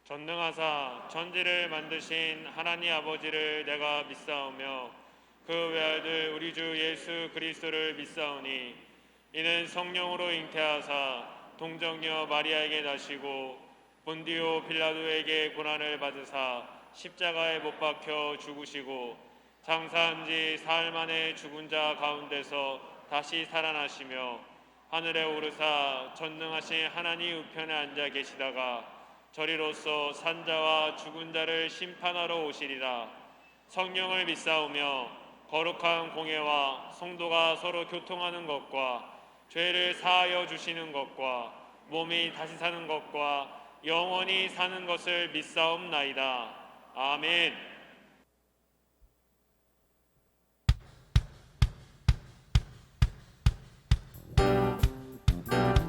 전능하사 천지를 만드신 하나님 아버지를 내가 믿사오며 그 외아들 우리 주 예수 그리스도를 믿사오니 이는 성령으로 잉태하사 동정녀 마리아에게 나시고 본디오 빌라도에게 고난을 받으사 십자가에 못 박혀 죽으시고 장사한 지 사흘 만에 죽은 자 가운데서 다시 살아나시며 하늘에 오르사 전능하신 하나님 우편에 앉아 계시다가 저리로서 산자와 죽은 자를 심판하러 오시리라. 성령을 믿사오며 거룩한 공예와 성도가 서로 교통하는 것과 죄를 사하여 주시는 것과 몸이 다시 사는 것과 영원히 사는 것을 믿사옵나이다. 아멘.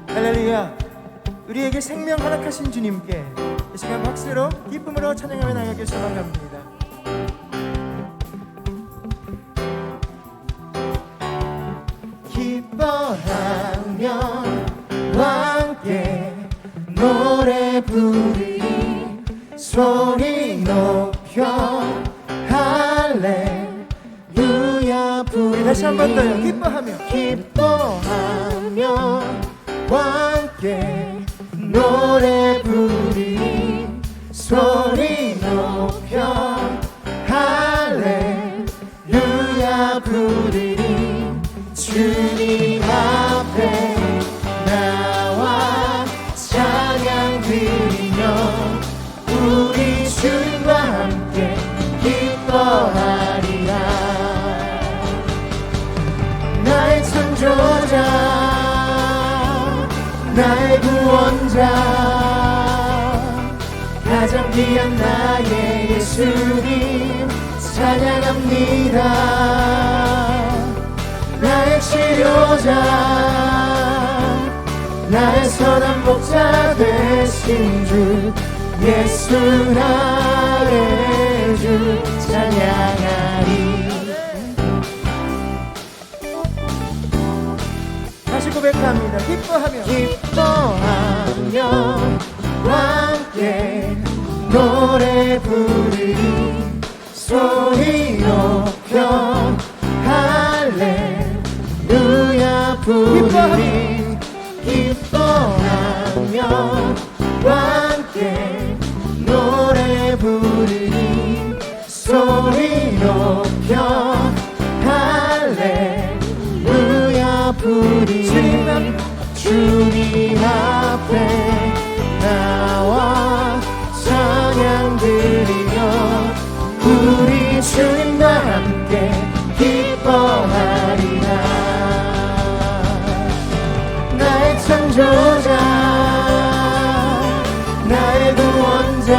할렐루야. 우리에게 생명 허락하신 주님께 이 시간 박수로 기쁨으로 찬양하며 나가길 소망합니다. 기뻐하며 함께 노래 부르리 소리 높여 할렐루야 부르리. 다시 한 번 더요. 기뻐하며 함께 노래 부르리 소리 높여 할렐루야 부르리. 주님 앞에 나와 찬양 드리며 우리 주님과 함께 기뻐하리라. 나의 창조자 나의 구원자 가장 귀한 나의 예수님 찬양합니다. 나의 치료자 나의 선한 목자 되신 주 예수 나의 주 찬양하리. 다시 고백합니다. 기뻐하며 함께 노래 부르리 소리 높여 할렐루야 부르리. 기뻐하며 함께 노래 부르리 소리 높여 할렐루야 부르리. 주님 앞에 나와 찬양 드리며 우리 주님과 함께 기뻐하리라. 나의 창조자 나의 구원자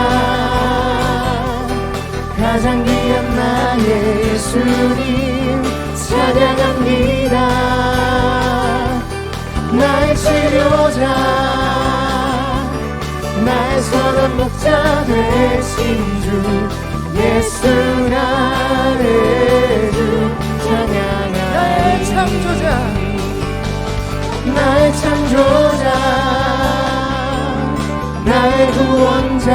가장 귀한 나의 예수님 찬양합니다. 나의 치료자 나의 선한 목자 되신 주 예수 나의 주 찬양하리. 나의 창조자 나의 창조자 나의 구원자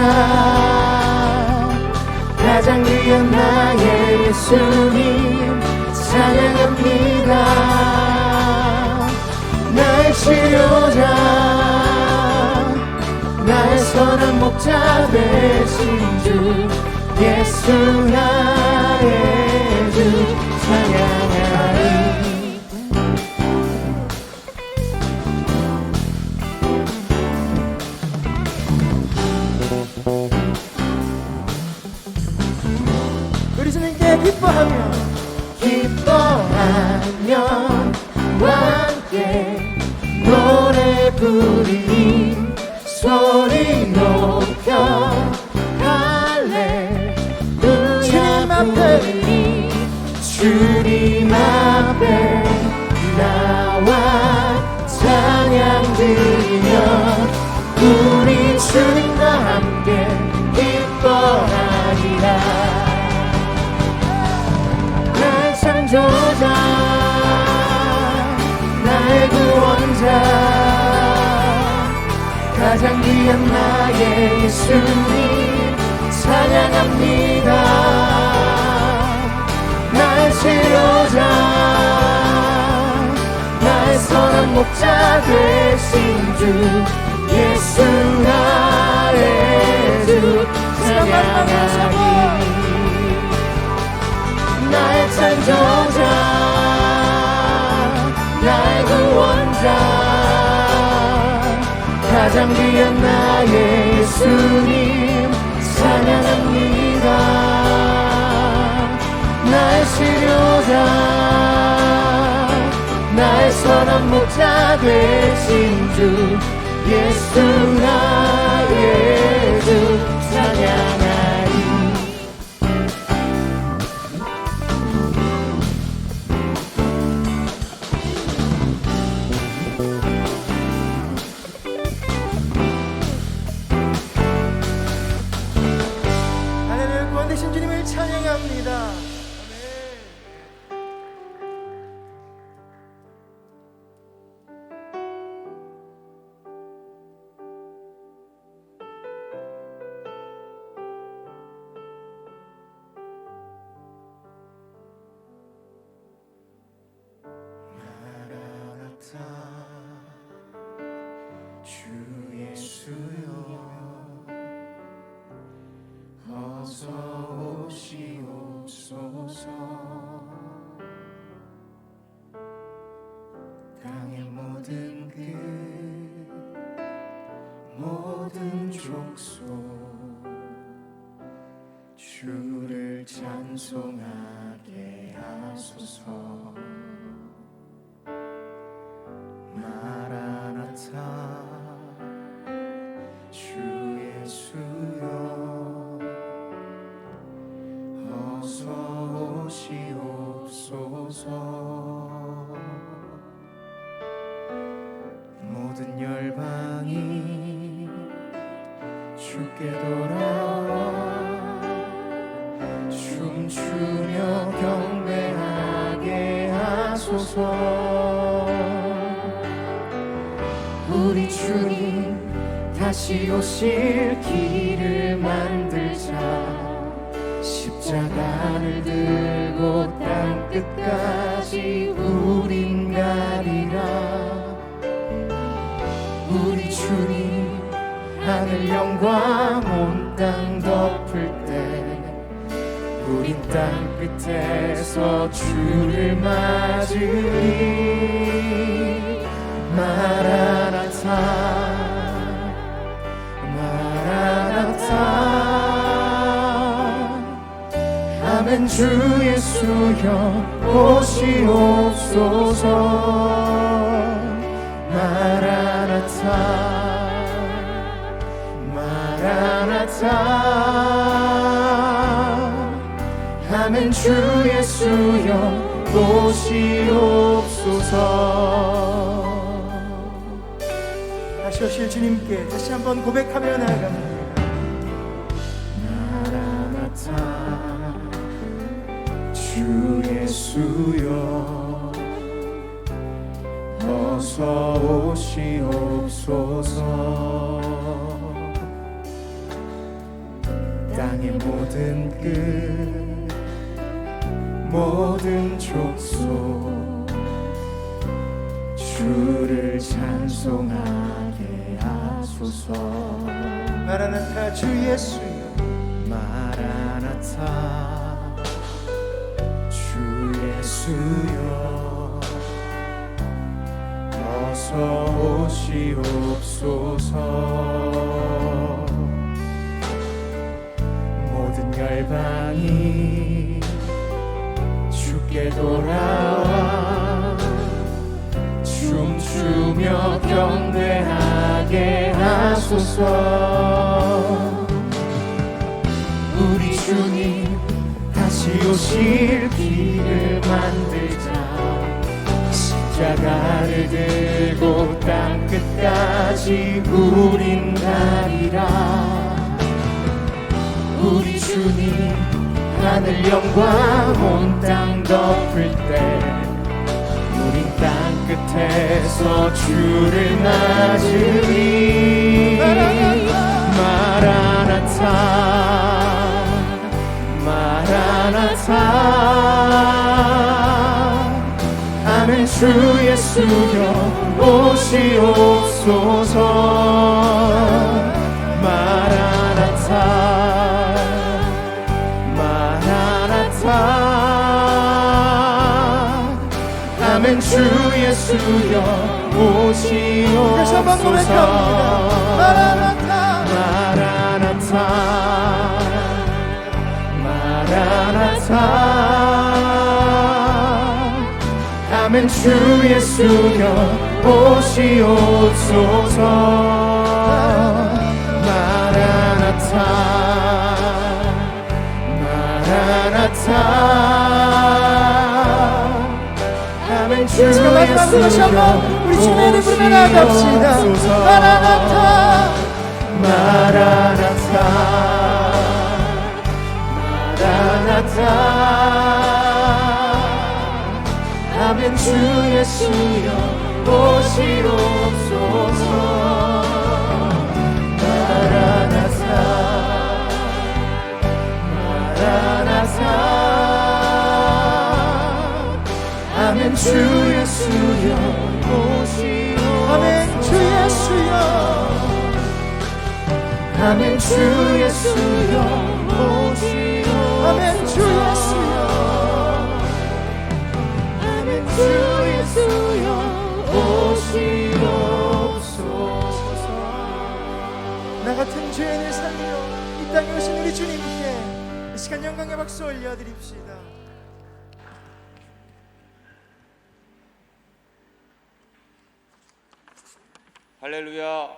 가장 귀한 나의 예수님 찬양합니다. 나의 치료자 나의 선한 목자 되신 주 예수 나의 주 찬양하리. 우리 주님께 기뻐하며 함께 노래 부르리 소리 높여 할렐루야 부르리. 주님 앞에 나와 찬양 드리며 우리 주님과 함께 기뻐하리라. 나의 창조자 나의 구원자 가장 가장 귀한 나의 예수님 찬양합니다. 나의 치료자, 나의 선한 목자 되신 주 예수 나의 주 찬양하리. 나의 창조자, 나의 구원자, 가장 귀한 나의 예수님 찬양합니다. 나의 치료자, 나의 선한 목자 되신 주 예수 나의 주 찬양하리. 하나님의 구원 되신 주님을 찬양합니다. 주 예수여 어서 오시옵소서. 땅의 모든 끝 모든 족속 주를 찬송하게 하소서. 마라나타 주 예수여 어서 오시옵소서. 모든 열방이 주께 돌아와 춤추며 경배하게 하소서. 우리 주님 다시 오실 길을 만들자. 십자가를 들고 땅 끝까지 우린 가리라. 우리 주님 하늘 영광 온 땅 덮을 때 우린 땅 끝에서 주를 맞으리. 마라나타 마라나타 아멘. 주 예수여 오시옵소서. 마라나타 마라나타 아멘. 주 예수여 오시옵소서. 다시 오실 주님께 다시 한번 고백하며 나아갑니다. 마라나타 주 예수여 어서 오시옵소서. 땅의 모든 끝 모든 족속 주를 찬송하게 하소서. 마라나타 주 예수여 마라나타 주 예수여 어서 오시옵소서. 모든 열방이 주께 돌아와 춤추며 경배하게 하소서. 우리 주님 다시 오실 길을 만들자. 십자가를 들고 땅 끝까지 우린 가리라. 우리 주님 하늘 영광 온 땅 덮을 때 우린 땅끝에서 주를 맞으리. 마라나타 마라나타. 아멘. 주 예수여 오시옵소서. 마라나타 마라나타. 아멘. 주 예수여 오시옵소서. 다시 한번 고백합니다. 마라나타 마라나타 마라나타. 아멘. 주 예수여 오시옵소서. 마라나타 마라나타. 아멘. 주 예수여 우리 주님의 이름으로 나아갑시다. 마라나타 마라나타 마라나타. 아멘. 주 예수여 오시옵소서. 마라나타 마라나타. 아멘. 주 예수여 오시옵소서. 아멘. 주 예수여. 아멘. 주 예수여 오시옵소서. 아멘. 주 예수여. 주 예수여 오시옵소서. 나 같은 죄인을 살리러 이 땅에 오신 우리 주님께 이 시간 영광의 박수 올려드립시다. 할렐루야.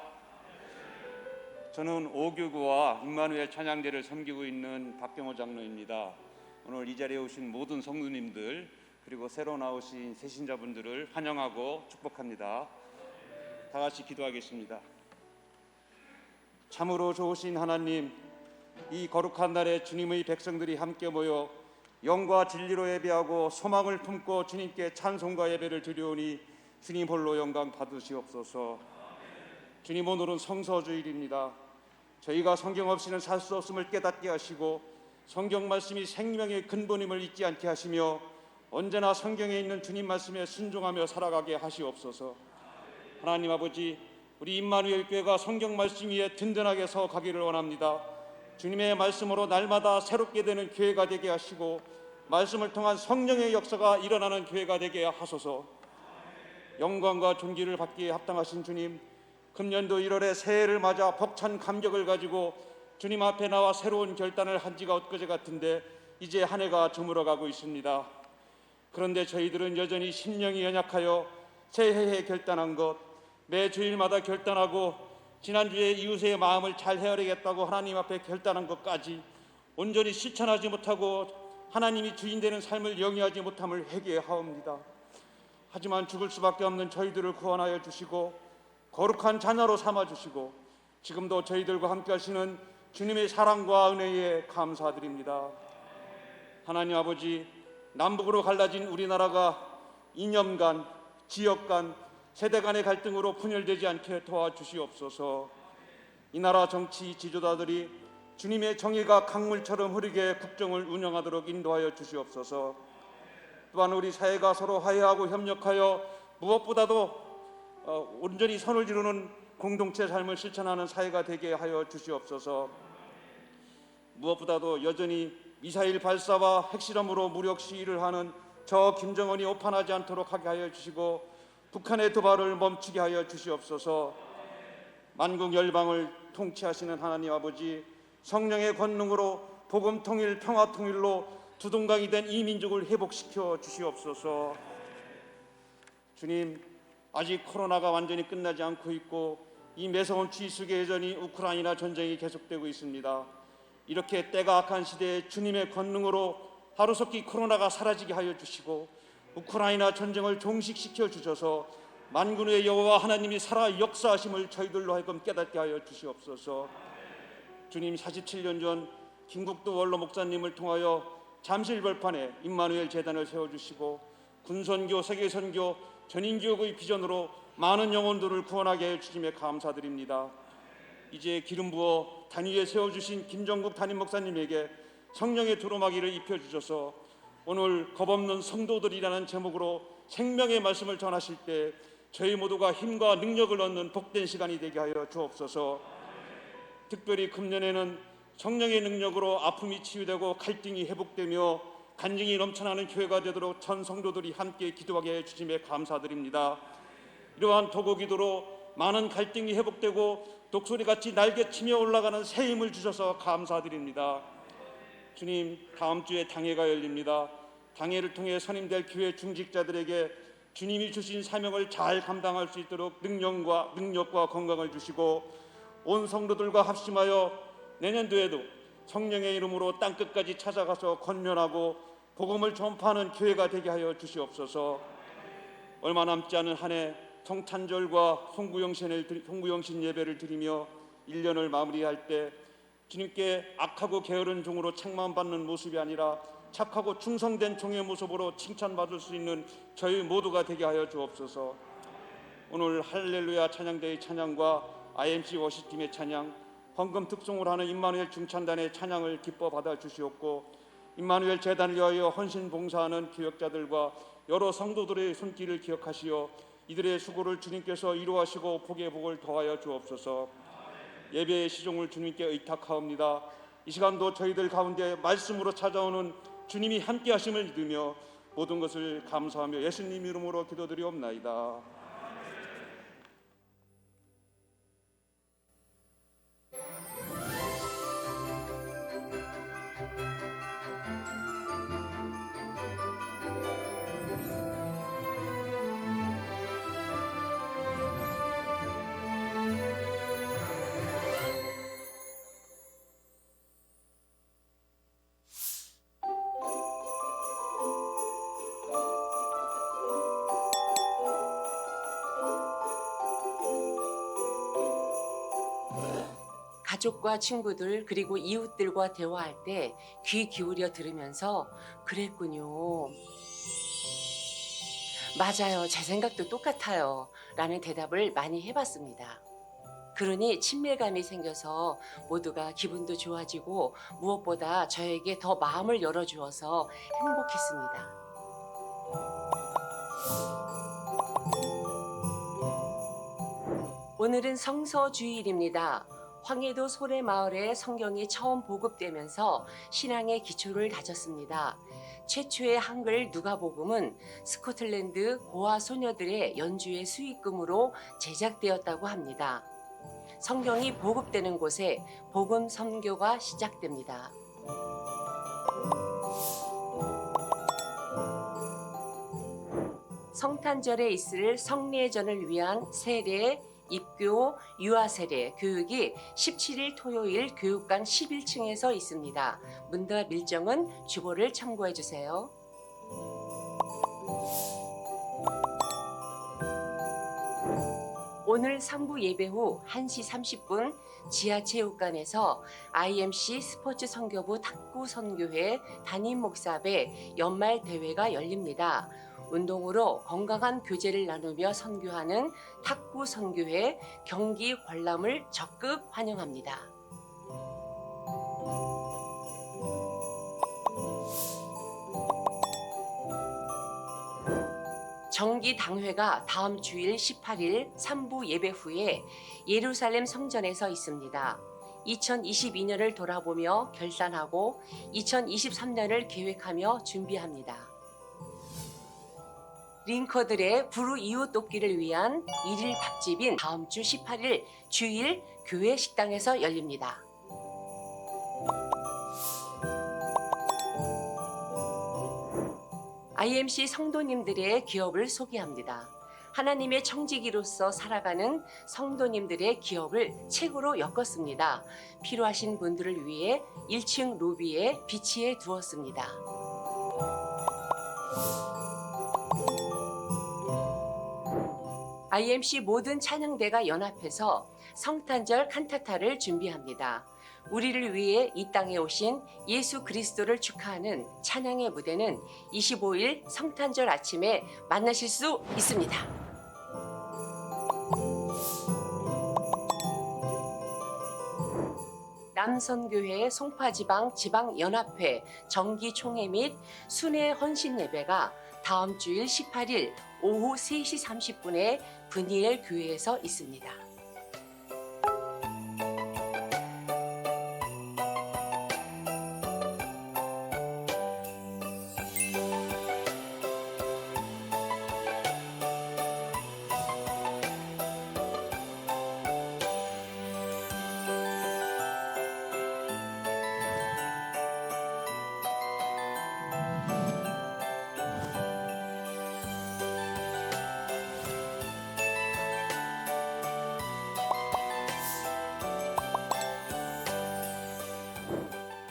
저는 오교구와 임마누엘 찬양대를 섬기고 있는 박경호 장로입니다. 오늘 이 자리에 오신 모든 성도님들 그리고 새로 나오신 새신자분들을 환영하고 축복합니다. 다 같이 기도하겠습니다. 참으로 좋으신 하나님, 이 거룩한 날에 주님의 백성들이 함께 모여 영과 진리로 예배하고 소망을 품고 주님께 찬송과 예배를 드려오니 주님 홀로 영광 받으시옵소서. 주님, 오늘은 성서주일입니다. 저희가 성경 없이는 살 수 없음을 깨닫게 하시고 성경 말씀이 생명의 근본임을 잊지 않게 하시며 언제나 성경에 있는 주님 말씀에 순종하며 살아가게 하시옵소서. 하나님 아버지, 우리 임마누엘 교회가 성경 말씀 위에 든든하게 서 가기를 원합니다. 주님의 말씀으로 날마다 새롭게 되는 교회가 되게 하시고 말씀을 통한 성령의 역사가 일어나는 교회가 되게 하소서. 영광과 존귀를 받기에 합당하신 주님, 금년도 1월에 새해를 맞아 벅찬 감격을 가지고 주님 앞에 나와 새로운 결단을 한 지가 엊그제 같은데 이제 한 해가 저물어가고 있습니다. 그런데 저희들은 여전히 심령이 연약하여 새해에 결단한 것, 매 주일마다 결단하고 지난주에 이웃의 마음을 잘 헤아리겠다고 하나님 앞에 결단한 것까지 온전히 실천하지 못하고 하나님이 주인 되는 삶을 영위하지 못함을 회개하옵니다. 하지만 죽을 수밖에 없는 저희들을 구원하여 주시고 거룩한 자녀로 삼아주시고 지금도 저희들과 함께 하시는 주님의 사랑과 은혜에 감사드립니다. 하나님 아버지, 남북으로 갈라진 우리나라가 이념 간, 지역 간, 세대 간의 갈등으로 분열되지 않게 도와주시옵소서. 이 나라 정치 지도자들이 주님의 정의가 강물처럼 흐르게 국정을 운영하도록 인도하여 주시옵소서. 또한 우리 사회가 서로 화해하고 협력하여 무엇보다도 온전히 선을 이루는 공동체 삶을 실천하는 사회가 되게 하여 주시옵소서. 무엇보다도 여전히 미사일 발사와 핵실험으로 무력 시위를 하는 저 김정은이 오판하지 않도록 하게 하여 주시고 북한의 도발을 멈추게 하여 주시옵소서. 만국 열방을 통치하시는 하나님 아버지, 성령의 권능으로 복음 통일, 평화 통일로 두동강이 된 이 민족을 회복시켜 주시옵소서. 주님, 아직 코로나가 완전히 끝나지 않고 있고 이 매서운 추위 속에 여전히 우크라이나 전쟁이 계속되고 있습니다. 이렇게 때가 악한 시대에 주님의 권능으로 하루속히 코로나가 사라지게 하여 주시고 우크라이나 전쟁을 종식시켜 주셔서 만군의 여호와 하나님이 살아 역사하심을 저희들로 하여금 깨닫게 하여 주시옵소서. 주님, 47년 전 김국도 원로 목사님을 통하여 잠실벌판에 임마누엘 재단을 세워주시고 군선교, 세계선교, 전인지옥의 비전으로 많은 영혼들을 구원하게 해 주심에 감사드립니다. 이제 기름 부어 단위에 세워주신 김정국 담임 목사님에게 성령의 두루마기를 입혀주셔서 오늘 겁없는 성도들이라는 제목으로 생명의 말씀을 전하실 때 저희 모두가 힘과 능력을 얻는 복된 시간이 되게 하여 주옵소서. 특별히 금년에는 성령의 능력으로 아픔이 치유되고 갈등이 회복되며 간증이 넘쳐나는 교회가 되도록 전 성도들이 함께 기도하게 해 주심에 감사드립니다. 이러한 도구 기도로 많은 갈등이 회복되고 독수리같이 날개치며 올라가는 새 힘을 주셔서 감사드립니다. 주님, 다음 주에 당회가 열립니다. 당회를 통해 선임될 교회 중직자들에게 주님이 주신 사명을 잘 감당할 수 있도록 능력과 건강을 주시고 온 성도들과 합심하여 내년도에도 성령의 이름으로 땅끝까지 찾아가서 권면하고 복음을 전파하는 교회가 되게 하여 주시옵소서. 얼마 남지 않은 한 해 성탄절과 송구영신 예배를 드리며 1년을 마무리할 때 주님께 악하고 게으른 종으로 책망받는 모습이 아니라 착하고 충성된 종의 모습으로 칭찬받을 수 있는 저희 모두가 되게 하여 주옵소서. 오늘 할렐루야 찬양대의 찬양과 IMC 워시팀의 찬양, 헌금 특송을 하는 임마누엘 중찬단의 찬양을 기뻐 받아 주시옵고 임마누엘 재단을 위하여 헌신 봉사하는 기획자들과 여러 성도들의 손길을 기억하시어 이들의 수고를 주님께서 이루하시고 복의 복을 더하여 주옵소서. 예배의 시종을 주님께 의탁하옵니다. 이 시간도 저희들 가운데 말씀으로 찾아오는 주님이 함께 하심을 믿으며 모든 것을 감사하며 예수님 이름으로 기도드리옵나이다. 가족과 친구들 그리고 이웃들과 대화할 때 귀 기울여 들으면서 그랬군요. 맞아요. 제 생각도 똑같아요. 라는 대답을 많이 해봤습니다. 그러니 친밀감이 생겨서 모두가 기분도 좋아지고 무엇보다 저에게 더 마음을 열어주어서 행복했습니다. 오늘은 성서주일입니다. 황해도 소래마을에 성경이 처음 보급되면서 신앙의 기초를 다졌습니다. 최초의 한글 누가복음은 스코틀랜드 고아 소녀들의 연주의 수익금으로 제작되었다고 합니다. 성경이 보급되는 곳에 복음 선교가 시작됩니다. 성탄절에 있을 성례전을 위한 세례, 입교, 유아세례 교육이 17일 토요일 교육관 11층에서 있습니다. 문답 일정은 주보를 참고해 주세요. 오늘 3부 예배 후 1시 30분 지하체육관에서 IMC 스포츠 선교부 탁구 선교회 담임 목사배 연말 대회가 열립니다. 운동으로 건강한 교제를 나누며 선교하는 탁구 선교회 경기 관람을 적극 환영합니다. 정기 당회가 다음 주일 18일 3부 예배 후에 예루살렘 성전에서 있습니다. 2022년을 돌아보며 결산하고 2023년을 계획하며 준비합니다. 링커들의 부르 이웃 돕기를 위한 일일 밥집인 다음 주 18일 주일 교회 식당에서 열립니다. IMC 성도님들의 기업을 소개합니다. 하나님의 청지기로서 살아가는 성도님들의 기업을 책으로 엮었습니다. 필요하신 분들을 위해 1층 로비에 비치해 두었습니다. IMC 모든 찬양대가 연합해서 성탄절 칸타타를 준비합니다. 우리를 위해 이 땅에 오신 예수 그리스도를 축하하는 찬양의 무대는 25일 성탄절 아침에 만나실 수 있습니다. 남선교회 송파지방 지방연합회 정기총회 및 순회 헌신 예배가 다음 주일 18일 오후 3시 30분에 브니엘 교회에서 있습니다.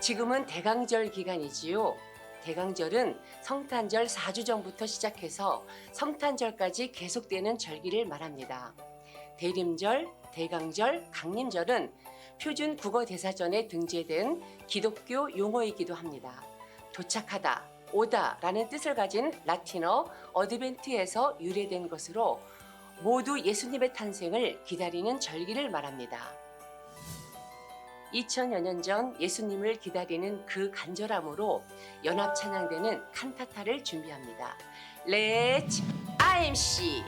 지금은 대강절 기간이지요. 대강절은 성탄절 4주 전부터 시작해서 성탄절까지 계속되는 절기를 말합니다. 대림절, 대강절, 강림절은 표준 국어 대사전에 등재된 기독교 용어이기도 합니다. 도착하다, 오다라는 뜻을 가진 라틴어 어드벤트에서 유래된 것으로 모두 예수님의 탄생을 기다리는 절기를 말합니다. 2000여 년 전 예수님을 기다리는 그 간절함으로 연합 찬양대는 칸타타를 준비합니다. Let's IMC!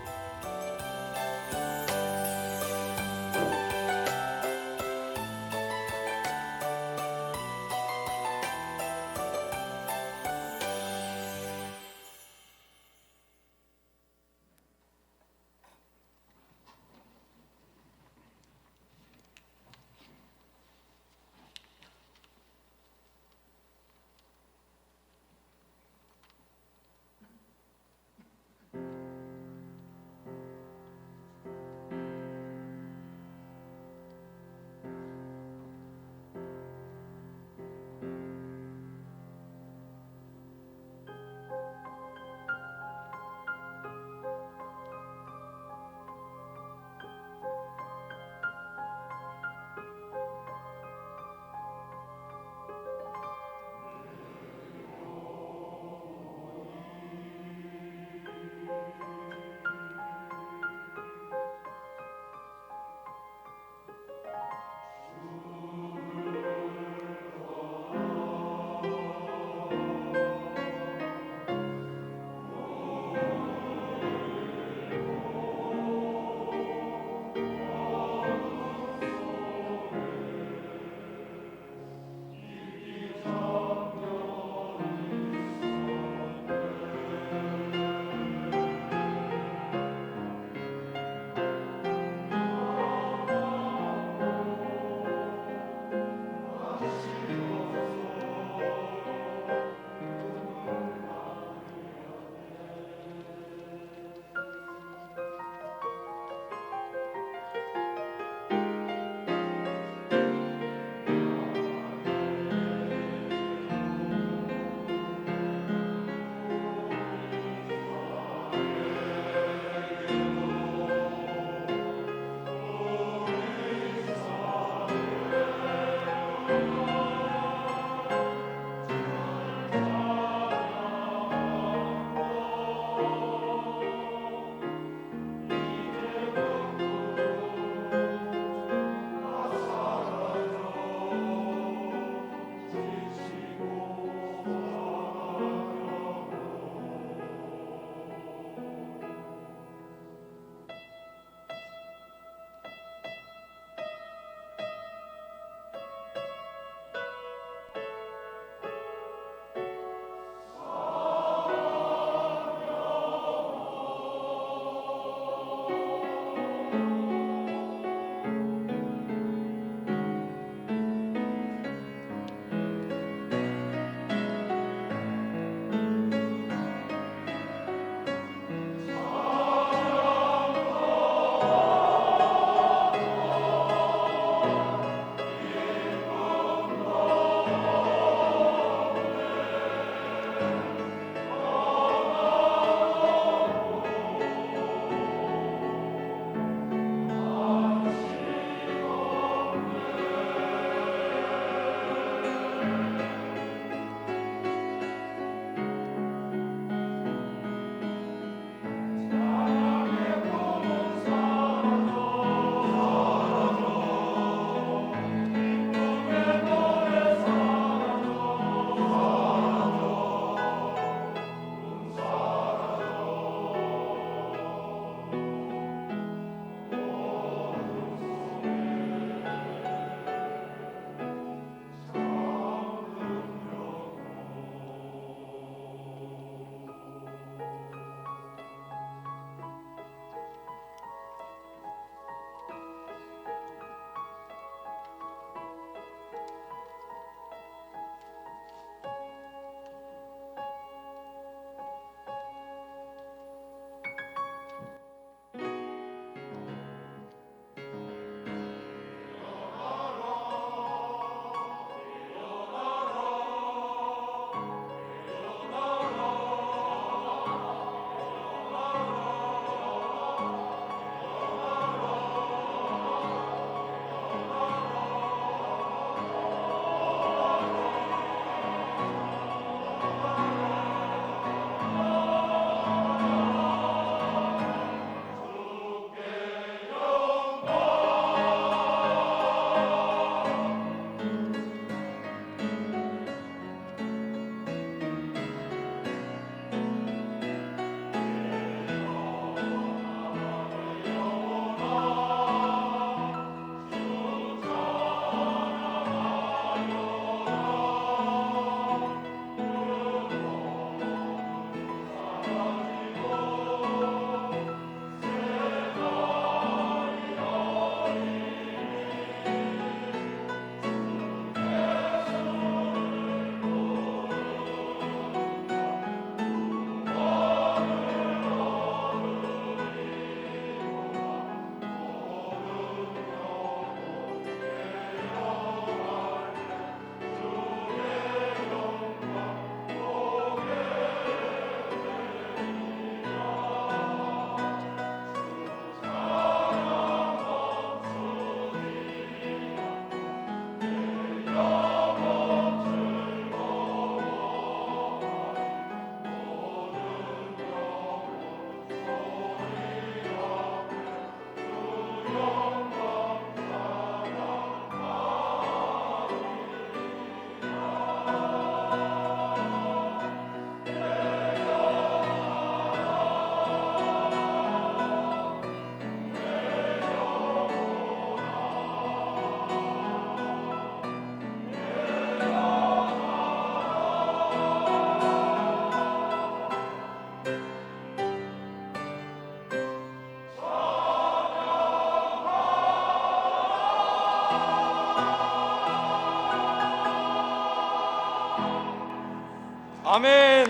아멘.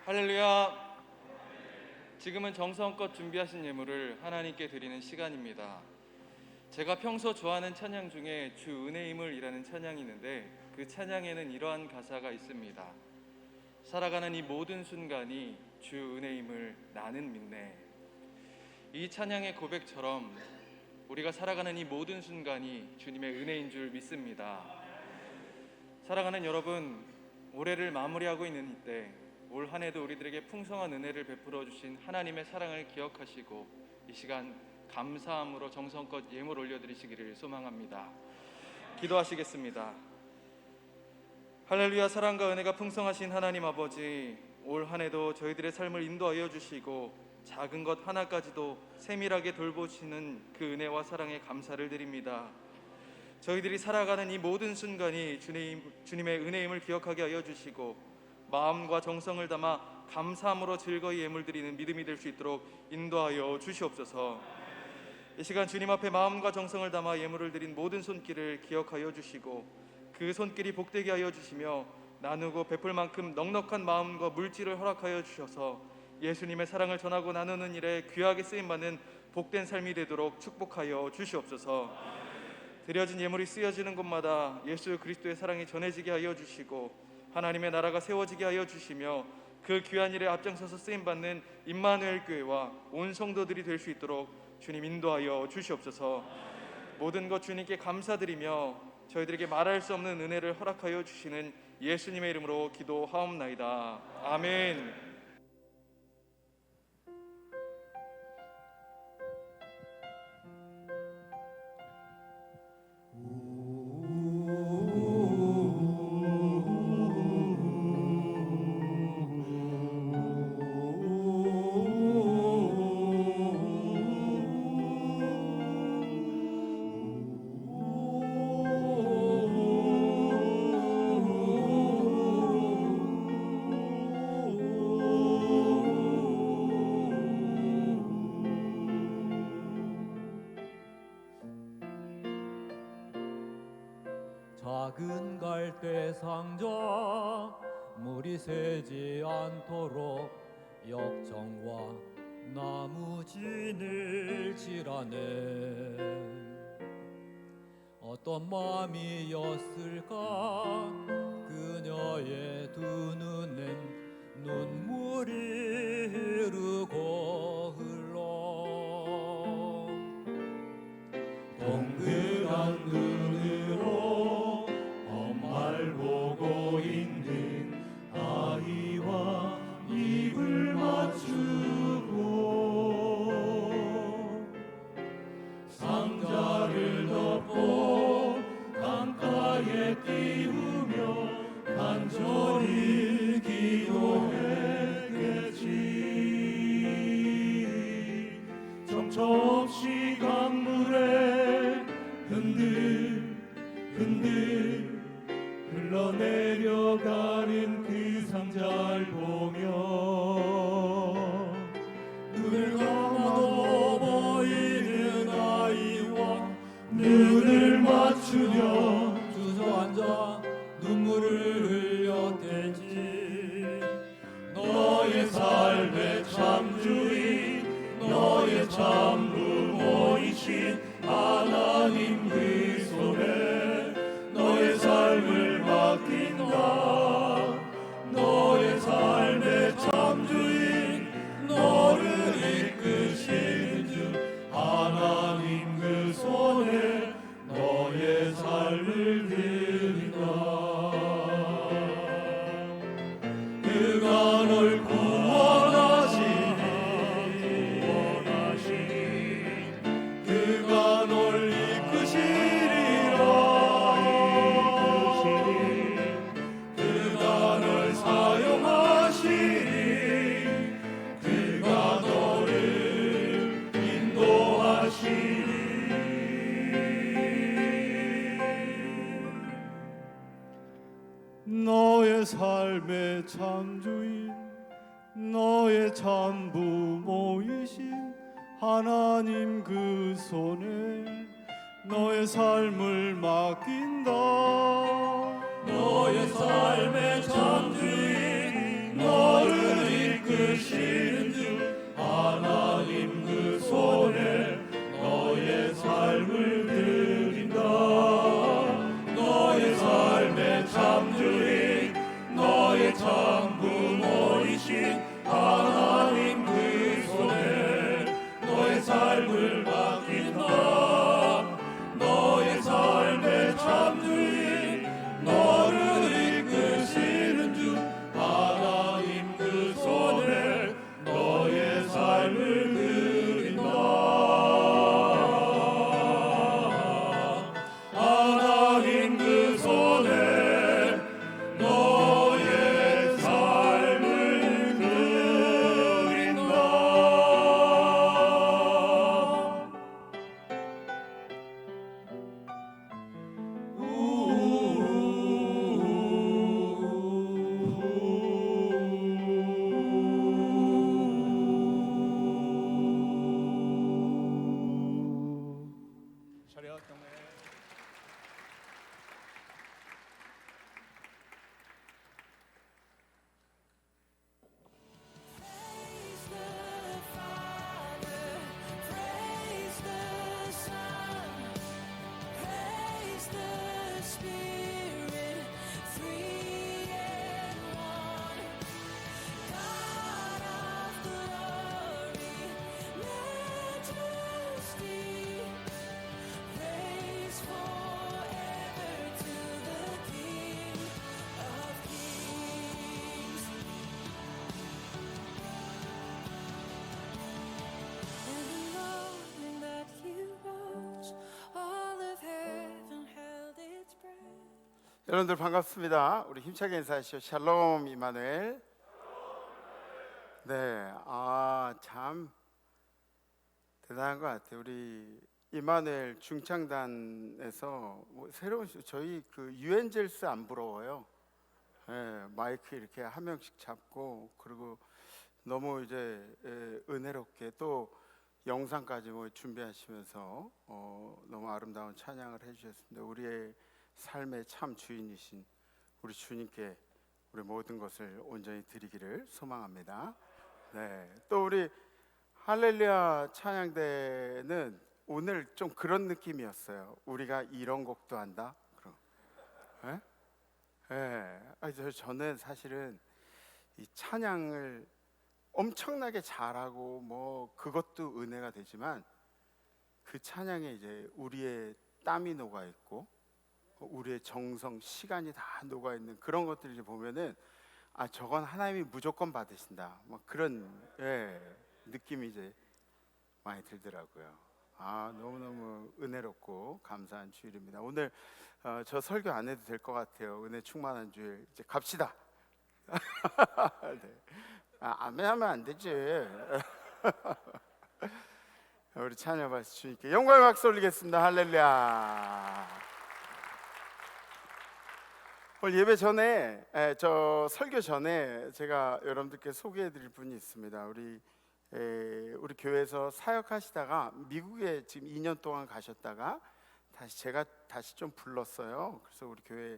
할렐루야. 지금은 정성껏 준비하신 예물을 하나님께 드리는 시간입니다. 제가 평소 좋아하는 찬양 중에 주 은혜임을이라는 찬양이 있는데 그 찬양에는 이러한 가사가 있습니다. 살아가는 이 모든 순간이 주 은혜임을 나는 믿네. 이 찬양의 고백처럼 우리가 살아가는 이 모든 순간이 주님의 은혜인 줄 믿습니다. 사랑하는 여러분, 올해를 마무리하고 있는 이때 올 한 해도 우리들에게 풍성한 은혜를 베풀어 주신 하나님의 사랑을 기억하시고 이 시간 감사함으로 정성껏 예물 올려드리시기를 소망합니다. 기도하시겠습니다. 할렐루야. 사랑과 은혜가 풍성하신 하나님 아버지, 올 한 해도 저희들의 삶을 인도하여 주시고 작은 것 하나까지도 세밀하게 돌보시는 그 은혜와 사랑에 감사를 드립니다. 저희들이 살아가는 이 모든 순간이 주님의 은혜임을 기억하게 하여 주시고 마음과 정성을 담아 감사함으로 즐거이 예물 드리는 믿음이 될 수 있도록 인도하여 주시옵소서. 이 시간 주님 앞에 마음과 정성을 담아 예물을 드린 모든 손길을 기억하여 주시고 그 손길이 복되게 하여 주시며 나누고 베풀 만큼 넉넉한 마음과 물질을 허락하여 주셔서 예수님의 사랑을 전하고 나누는 일에 귀하게 쓰임받는 복된 삶이 되도록 축복하여 주시옵소서. 드려진 예물이 쓰여지는 곳마다 예수 그리스도의 사랑이 전해지게 하여 주시고 하나님의 나라가 세워지게 하여 주시며 그 귀한 일에 앞장서서 쓰임받는 임마누엘 교회와 온 성도들이 될 수 있도록 주님 인도하여 주시옵소서. 모든 것 주님께 감사드리며 저희들에게 말할 수 없는 은혜를 허락하여 주시는 예수님의 이름으로 기도하옵나이다. 아멘. 작은 갈대 상자 물이 새지 않도록 역청과 나무 진을 칠하네. 어떤 마음이었을까 그녀의 두 눈엔 눈물이 흐르고 흘러 동그란 눈으로 엄마를 보고 있는 아이와 입을 맞추고 상자를 덮고 강가에 띄우며 간절히 기도했겠지. 정처없이 강물에 흔들 흘러내려가는 그 상자를 보며 눈을 감아도 보이는 아이와 눈을 맞추며 주저앉아 눈물을 흘렸겠지. 너의 삶의 참 주인 너의 참 부모이신 하나님 그 손에 너의 삶을 맡긴다. 너의 삶의 참 주인 너를 이끄시는 주 하나님 그 손에 너의 삶을 드린다. 그가 널 구원하시니 그가 널 이끄시리라. 그가 널 사용하시리. 그가 너를 인도하시리. 너의 삶의 참주인 너의 참 부모이신 하나님 그 손에 너의 삶을 맡긴다. 너의 삶의 참주인 너를 이끄시는 주 하나님 그 손에 너의 삶을 드린다. 너의 삶의 참주인 너의 참 부모이신 하나님 그 손에 너의 삶을 맡긴다. 너의 삶의 참주인 너를 이끄시는 주 하나님 그 손에 너의 삶을 드린다. 하나님 그 손에 너의 삶을 드린다. Praise the Father, praise the Son, praise the Spirit, three in one. God of glory, majesty, praise forever to the King of Kings. In the morning that He rose, all of heaven held its breath. 여러분들 반갑습니다. 우리 힘차게 인사하시죠. 샬롬 이마누엘. 네, 참 대단한 것 같아요. 우리 이마누엘 중창단에서 새로운 저희 그 유엔젤스 안 부러워요. 예, 마이크 이렇게 한 명씩 잡고 그리고 너무 이제 은혜롭게 또 영상까지 준비하시면서 너무 아름다운 찬양을 해주셨습니다. 우리의 삶의 참 주인이신 우리 주님께 우리 모든 것을 온전히 드리기를 소망합니다. 네, 또 우리 할렐루야 찬양대는 오늘 좀 그런 느낌이었어요. 우리가 이런 곡도 한다. 그럼, 저는 사실은 이 찬양을 엄청나게 잘하고 뭐 그것도 은혜가 되지만 그 찬양에 이제 우리의 땀이 녹아 있고 우리의 정성, 시간이 다 녹아 있는 그런 것들을 이제 보면은 저건 하나님이 무조건 받으신다. 막 그런 느낌이 이제 많이 들더라고요. 너무너무 은혜롭고 감사한 주일입니다. 오늘 저 설교 안 해도 될 것 같아요. 은혜 충만한 주일 이제 갑시다. 네. 아멘하면 안 되지. 우리 찬양받으시 주님께 영광의 박수 올리겠습니다. 할렐루야. 오늘 예배 전에 저 설교 전에 제가 여러분들께 소개해드릴 분이 있습니다. 우리 교회에서 사역하시다가 미국에 지금 2년 동안 가셨다가 제가 다시 좀 불렀어요. 그래서 우리 교회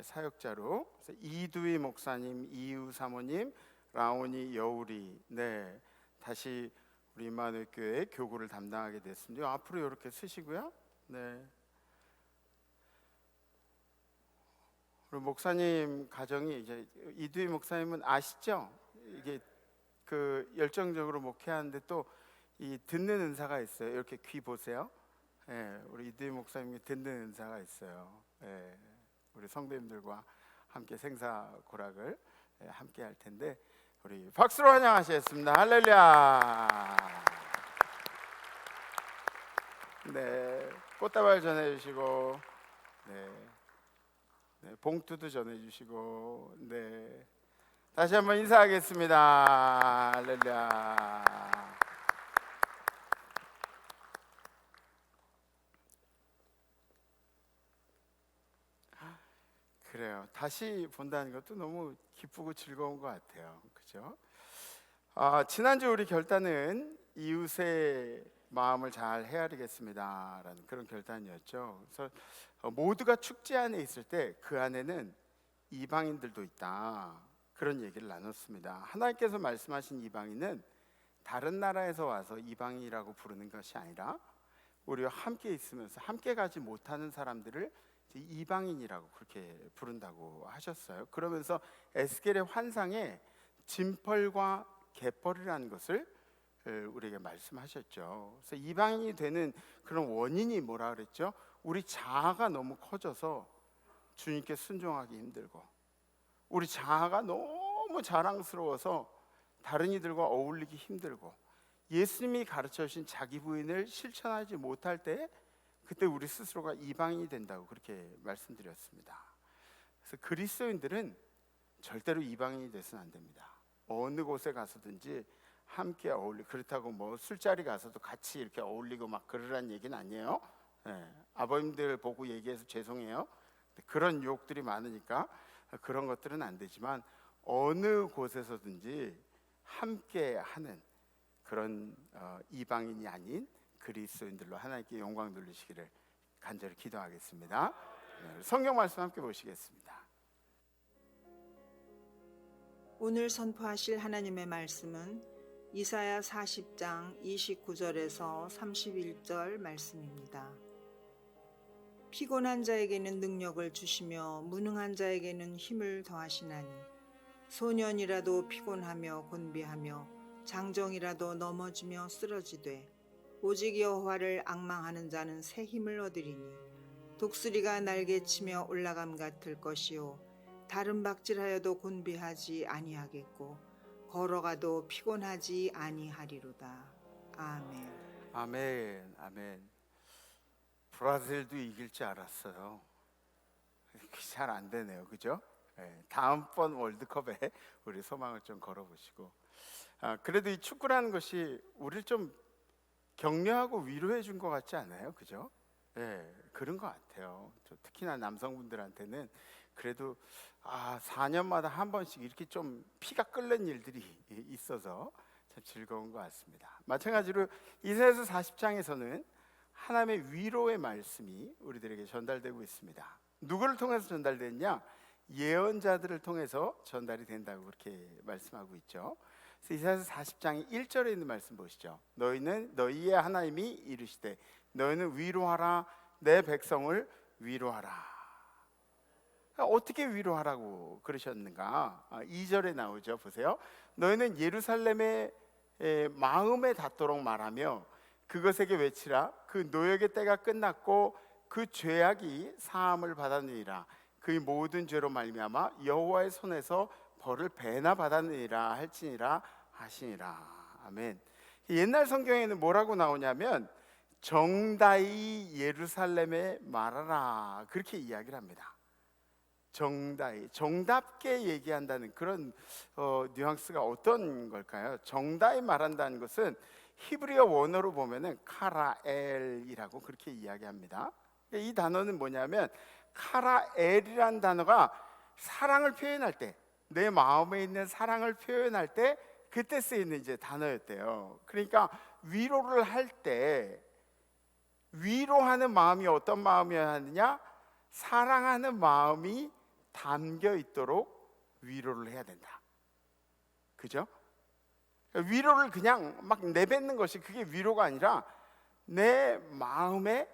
사역자로 그래서 이두희 목사님, 이유 사모님, 라온이 여울이 다시 우리 임마누엘 교회 교구를 담당하게 됐습니다. 앞으로 이렇게 쓰시고요. 우리 목사님 가정이 이제 이두희 목사님은 아시죠? 이게 그 열정적으로 목회하는데 또 이 듣는 은사가 있어요. 이렇게 귀 보세요. 우리 이두희 목사님이 듣는 은사가 있어요. 우리 성도님들과 함께 생사 고락을 함께 할 텐데 우리 박수로 환영하시겠습니다. 할렐루야. 꽃다발 전해주시고 봉투도 전해주시고 다시 한번 인사하겠습니다. 할렐루야. 그래요. 다시 본다는 것도 너무 기쁘고 즐거운 것 같아요. 그죠? 지난주 우리 결단은 이웃의 마음을 잘 헤아리겠습니다라는 그런 결단이었죠. 그래서 모두가 축제 안에 있을 때 그 안에는 이방인들도 있다, 그런 얘기를 나눴습니다. 하나님께서 말씀하신 이방인은 다른 나라에서 와서 이방인이라고 부르는 것이 아니라 우리와 함께 있으면서 함께 가지 못하는 사람들을 이제 이방인이라고 그렇게 부른다고 하셨어요. 그러면서 에스겔의 환상에 진펄과 갯벌이라는 것을 우리에게 말씀하셨죠. 그래서 이방인이 되는 그런 원인이 뭐라 그랬죠? 우리 자아가 너무 커져서 주님께 순종하기 힘들고, 우리 자아가 너무 자랑스러워서 다른 이들과 어울리기 힘들고, 예수님이 가르쳐 주신 자기 부인을 실천하지 못할 때 그때 우리 스스로가 이방인이 된다고 그렇게 말씀드렸습니다. 그래서 그리스도인들은 절대로 이방인이 돼서는 안 됩니다. 어느 곳에 가서든지 함께 어울리고, 그렇다고 뭐 술자리 가서도 같이 이렇게 어울리고 막 그러라는 얘기는 아니에요. 아버님들 보고 얘기해서 죄송해요. 그런 유혹들이 많으니까 그런 것들은 안 되지만 어느 곳에서든지 함께 하는 그런 이방인이 아닌 그리스도인들로 하나님께 영광 돌리시기를 간절히 기도하겠습니다. 성경 말씀 함께 보시겠습니다. 오늘 선포하실 하나님의 말씀은 이사야 40장 29절에서 31절 말씀입니다. 피곤한 자에게는 능력을 주시며 무능한 자에게는 힘을 더하시나니 소년이라도 피곤하며 곤비하며 장정이라도 넘어지며 쓰러지되 오직 여호와를 앙망하는 자는 새 힘을 얻으리니 독수리가 날개치며 올라감 같을 것이요 다른 박질하여도 곤비하지 아니하겠고 걸어가도 피곤하지 아니하리로다. 아멘. 아멘, 아멘. 브라질도 이길 줄 알았어요. 잘 안 되네요, 그죠? 다음번 월드컵에 우리 소망을 좀 걸어보시고, 그래도 이 축구라는 것이 우리를 좀 격려하고 위로해 준 것 같지 않아요, 그죠? 그런 것 같아요. 특히나 남성분들한테는 그래도 4년마다 한 번씩 이렇게 좀 피가 끓는 일들이 있어서 참 즐거운 것 같습니다. 마찬가지로 이사야서 40장에서는 하나님의 위로의 말씀이 우리들에게 전달되고 있습니다. 누구를 통해서 전달됐냐? 예언자들을 통해서 전달이 된다고 그렇게 말씀하고 있죠. 그래서 이사야서 40장 1절에 있는 말씀 보시죠. 너희의 하나님이 이르시되 너희는 위로하라, 내 백성을 위로하라. 어떻게 위로하라고 그러셨는가? 2절에 나오죠. 보세요. 너희는 예루살렘의 마음에 닿도록 말하며 그것에게 외치라. 그 노역의 때가 끝났고 그 죄악이 사함을 받았느니라. 그의 모든 죄로 말미암아 여호와의 손에서 벌을 배나 받았느니라 할지니라 하시니라. 아멘. 옛날 성경에는 뭐라고 나오냐면 정다이 예루살렘에 말하라, 그렇게 이야기를 합니다. 정다이, 정답게 얘기한다는 그런 뉘앙스가 어떤 걸까요? 정다이 말한다는 것은 히브리어 원어로 보면은 카라엘이라고 그렇게 이야기합니다. 이 단어는 뭐냐면 카라엘이라는 단어가 사랑을 표현할 때, 내 마음에 있는 사랑을 표현할 때 그때 쓰이는 이제 단어였대요. 그러니까 위로를 할 때 위로하는 마음이 어떤 마음이어야 하느냐? 사랑하는 마음이 담겨 있도록 위로를 해야 된다. 그죠? 위로를 그냥 막 내뱉는 것이 그게 위로가 아니라 내 마음에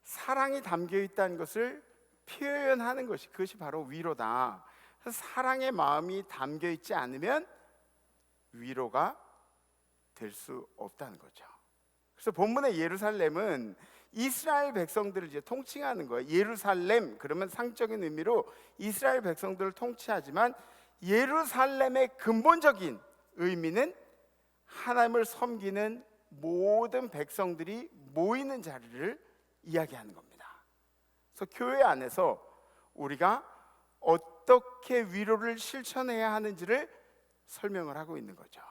사랑이 담겨 있다는 것을 표현하는 것이, 그것이 바로 위로다. 사랑의 마음이 담겨 있지 않으면 위로가 될 수 없다는 거죠. 그래서 본문의 예루살렘은 이스라엘 백성들을 이제 통칭하는 거예요. 예루살렘 그러면 상적인 의미로 이스라엘 백성들을 통치하지만 예루살렘의 근본적인 의미는 하나님을 섬기는 모든 백성들이 모이는 자리를 이야기하는 겁니다. 그래서 교회 안에서 우리가 어떻게 위로를 실천해야 하는지를 설명을 하고 있는 거죠.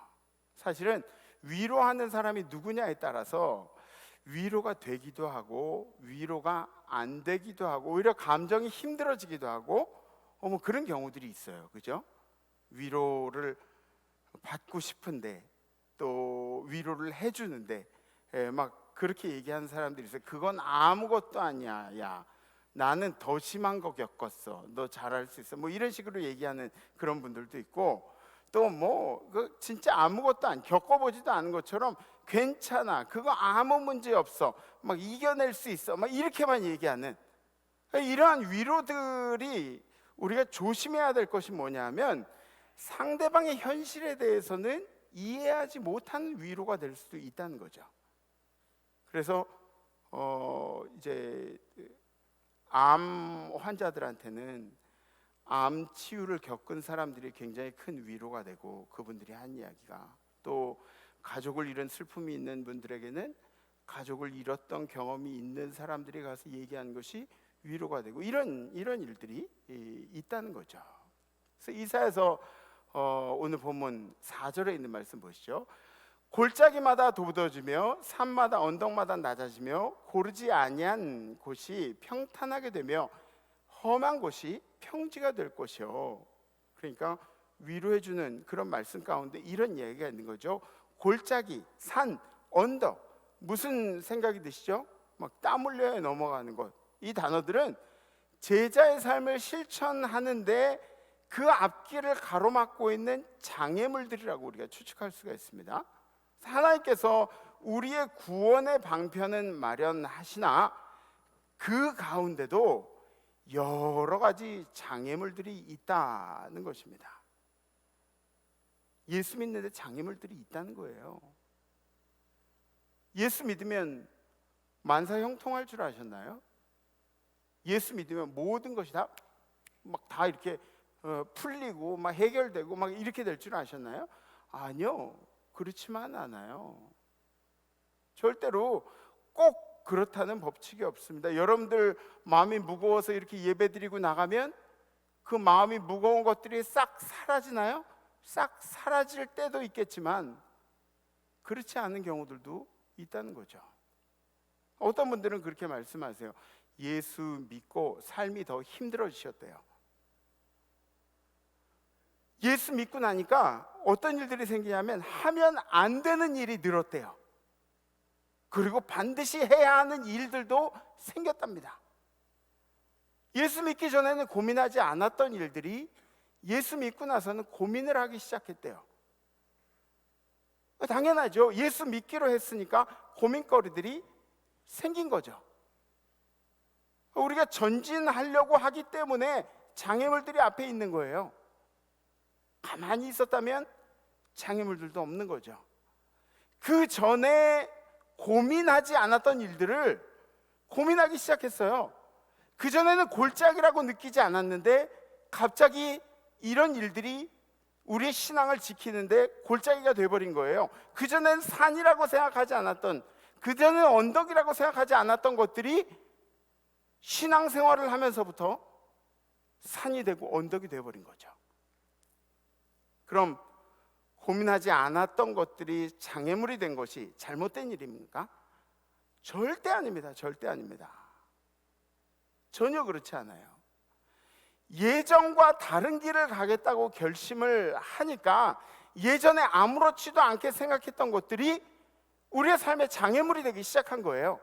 사실은 위로하는 사람이 누구냐에 따라서 위로가 되기도 하고 위로가 안 되기도 하고 오히려 감정이 힘들어지기도 하고 뭐 그런 경우들이 있어요. 그죠? 위로를 받고 싶은데 또 위로를 해주는데 막 그렇게 얘기하는 사람들이 있어요. 그건 아무것도 아니야. 야, 나는 더 심한 거 겪었어. 너 잘할 수 있어. 뭐 이런 식으로 얘기하는 그런 분들도 있고, 또 뭐 그 진짜 아무것도 안 겪어보지도 않은 것처럼 괜찮아. 그거 아무 문제 없어. 막 이겨낼 수 있어. 막 이렇게만 얘기하는 이러한 위로들이 우리가 조심해야 될 것이 뭐냐면 상대방의 현실에 대해서는 이해하지 못하는 위로가 될 수도 있다는 거죠. 그래서 이제 암 환자들한테는 암 치유를 겪은 사람들이 굉장히 큰 위로가 되고, 그분들이 한 이야기가 또 가족을 잃은 슬픔이 있는 분들에게는 가족을 잃었던 경험이 있는 사람들이 가서 얘기하는 것이 위로가 되고, 이런 일들이 있다는 거죠. 그래서 이사야서 오늘 본문 4절에 있는 말씀 보시죠. 골짜기마다 도부어지며 산마다 언덕마다 낮아지며 고르지 아니한 곳이 평탄하게 되며 험한 곳이 평지가 될 것이요. 그러니까 위로해주는 그런 말씀 가운데 이런 얘기가 있는 거죠. 골짜기, 산, 언덕. 무슨 생각이 드시죠? 막 땀 흘려 넘어가는 것. 이 단어들은 제자의 삶을 실천하는데 그 앞길을 가로막고 있는 장애물들이라고 우리가 추측할 수가 있습니다. 하나님께서 우리의 구원의 방편은 마련하시나 그 가운데도 여러 가지 장애물들이 있다는 것입니다. 예수 믿는데 장애물들이 있다는 거예요. 예수 믿으면 만사 형통할 줄 아셨나요? 예수 믿으면 모든 것이 다 이렇게 풀리고 막 해결되고 막 이렇게 될 줄 아셨나요? 아니요, 그렇지만 않아요. 절대로 꼭 그렇다는 법칙이 없습니다. 여러분들 마음이 무거워서 이렇게 예배드리고 나가면 그 마음이 무거운 것들이 싹 사라지나요? 싹 사라질 때도 있겠지만 그렇지 않은 경우들도 있다는 거죠. 어떤 분들은 그렇게 말씀하세요. 예수 믿고 삶이 더 힘들어지셨대요. 예수 믿고 나니까 어떤 일들이 생기냐면 하면 안 되는 일이 늘었대요. 그리고 반드시 해야 하는 일들도 생겼답니다. 예수 믿기 전에는 고민하지 않았던 일들이 예수 믿고 나서는 고민을 하기 시작했대요. 당연하죠. 예수 믿기로 했으니까 고민거리들이 생긴 거죠. 우리가 전진하려고 하기 때문에 장애물들이 앞에 있는 거예요. 가만히 있었다면 장애물들도 없는 거죠. 그 전에 고민하지 않았던 일들을 고민하기 시작했어요. 그전에는 골짜기라고 느끼지 않았는데 갑자기 이런 일들이 우리의 신앙을 지키는데 골짜기가 돼버린 거예요. 그전에는 산이라고 생각하지 않았던, 그전에는 언덕이라고 생각하지 않았던 것들이 신앙생활을 하면서부터 산이 되고 언덕이 돼버린 거죠. 그럼 고민하지 않았던 것들이 장애물이 된 것이 잘못된 일입니까? 절대 아닙니다. 절대 아닙니다. 전혀 그렇지 않아요. 예전과 다른 길을 가겠다고 결심을 하니까 예전에 아무렇지도 않게 생각했던 것들이 우리의 삶의 장애물이 되기 시작한 거예요.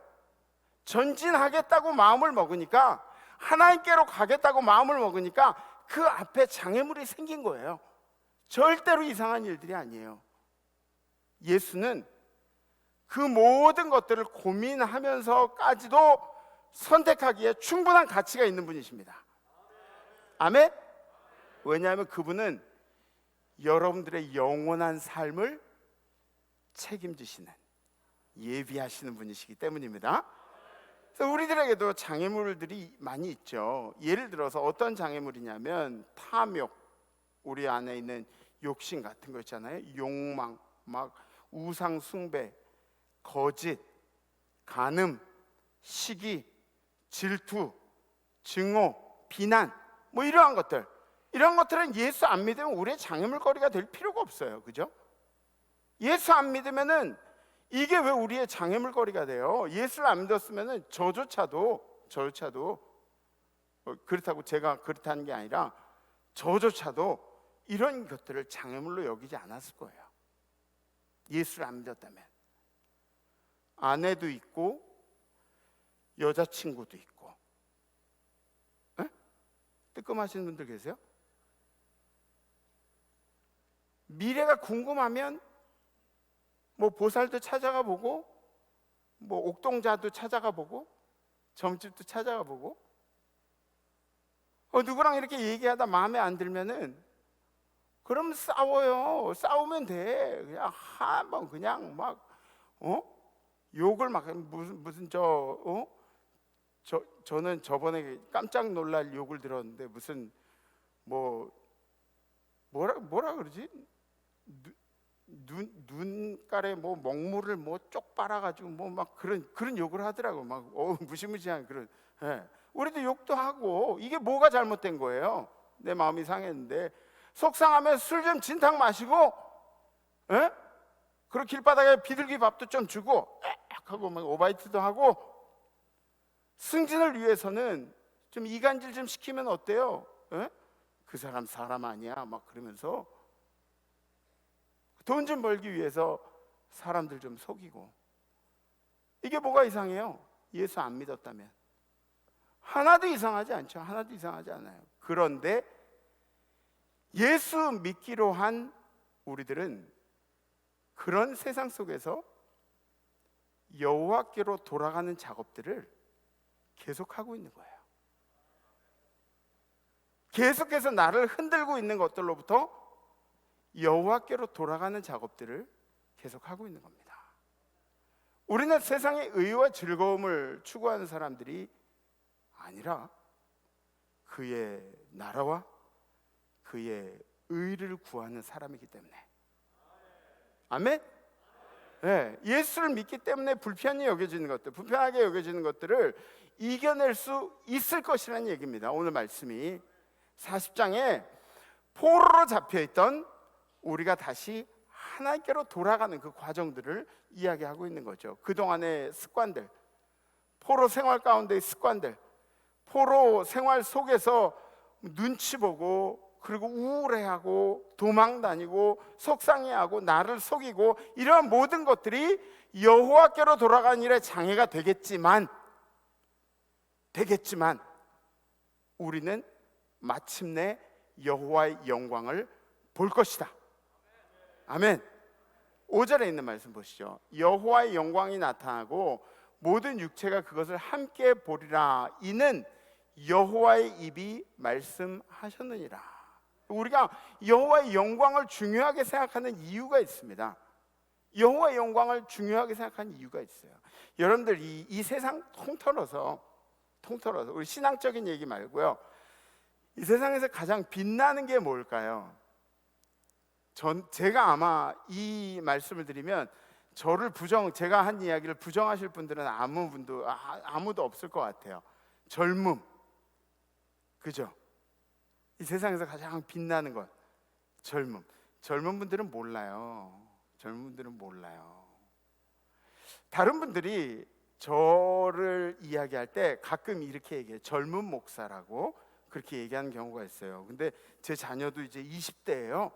전진하겠다고 마음을 먹으니까, 하나님께로 가겠다고 마음을 먹으니까 그 앞에 장애물이 생긴 거예요. 절대로 이상한 일들이 아니에요. 예수는 그 모든 것들을 고민하면서까지도 선택하기에 충분한 가치가 있는 분이십니다. 아멘? 왜냐하면 그분은 여러분들의 영원한 삶을 책임지시는, 예비하시는 분이시기 때문입니다. 그래서 우리들에게도 장애물들이 많이 있죠. 예를 들어서 어떤 장애물이냐면 탐욕, 우리 안에 있는 욕심 같은 거 있잖아요. 욕망, 막 우상 숭배, 거짓, 간음, 시기, 질투, 증오, 비난, 뭐 이러한 것들. 이런 것들은 예수 안 믿으면 우리의 장애물거리가 될 필요가 없어요. 그죠? 예수 안 믿으면은 이게 왜 우리의 장애물거리가 돼요? 예수를 안 믿었으면은 저조차도 그렇다고 제가 그렇다는 게 아니라 저조차도 이런 것들을 장애물로 여기지 않았을 거예요. 예수를 안 믿었다면. 아내도 있고 여자친구도 있고. 에? 뜨끔하시는 분들 계세요? 미래가 궁금하면 뭐 보살도 찾아가 보고, 뭐 옥동자도 찾아가 보고, 점집도 찾아가 보고, 누구랑 이렇게 얘기하다 마음에 안 들면은 그럼 싸워요. 싸우면 돼. 그냥 한번 그냥 막 욕을 막 무슨 저는 저번에 깜짝 놀랄 욕을 들었는데 무슨 뭐라 그러지? 눈깔에 뭐 먹물을 뭐 쪽 빨아가지고 뭐 막 그런 욕을 하더라고. 막 무시무시한 그런. 예. 우리도 욕도 하고. 이게 뭐가 잘못된 거예요? 내 마음이 상했는데 속상하면 술 좀 진탕 마시고, 예? 그리고 길바닥에 비둘기 밥도 좀 주고 하고 막 오바이트도 하고. 승진을 위해서는 좀 이간질 좀 시키면 어때요? 예? 그 사람 아니야 막 그러면서 돈 좀 벌기 위해서 사람들 좀 속이고. 이게 뭐가 이상해요? 예수 안 믿었다면 하나도 이상하지 않죠. 하나도 이상하지 않아요. 그런데 예수 믿기로 한 우리들은 그런 세상 속에서 여호와께로 돌아가는 작업들을 계속하고 있는 거예요. 계속해서 나를 흔들고 있는 것들로부터 여호와께로 돌아가는 작업들을 계속하고 있는 겁니다. 우리는 세상의 의와 즐거움을 추구하는 사람들이 아니라 그의 나라와 그의 의를 구하는 사람이기 때문에. 아멘? 네, 예수를 믿기 때문에 불편히 여겨지는 것들, 불편하게 여겨지는 것들을 이겨낼 수 있을 것이라는 얘기입니다. 오늘 말씀이 40장에 포로로 잡혀있던 우리가 다시 하나님께로 돌아가는 그 과정들을 이야기하고 있는 거죠. 그동안의 습관들, 포로 생활 가운데의 습관들, 포로 생활 속에서 눈치 보고 그리고 우울해하고 도망다니고 속상해하고 나를 속이고 이런 모든 것들이 여호와께로 돌아가는 일에 장애가 되겠지만 우리는 마침내 여호와의 영광을 볼 것이다. 아멘. 5절에 있는 말씀 보시죠. 여호와의 영광이 나타나고 모든 육체가 그것을 함께 보리라. 이는 여호와의 입이 말씀하셨느니라. 우리가 여호와의 영광을 중요하게 생각하는 이유가 있습니다. 여호와의 영광을 중요하게 생각하는 이유가 있어요. 여러분들 이 세상 통틀어서 우리 신앙적인 얘기 말고요, 이 세상에서 가장 빛나는 게 뭘까요? 제가 아마 이 말씀을 드리면 제가 한 이야기를 부정하실 분들은 아무도 없을 것 같아요. 젊음, 그죠? 이 세상에서 가장 빛나는 것, 젊음. 젊은 분들은 몰라요. 다른 분들이 저를 이야기할 때 가끔 이렇게 얘기해요. 젊은 목사라고 그렇게 얘기하는 경우가 있어요. 근데 제 자녀도 이제 20대예요.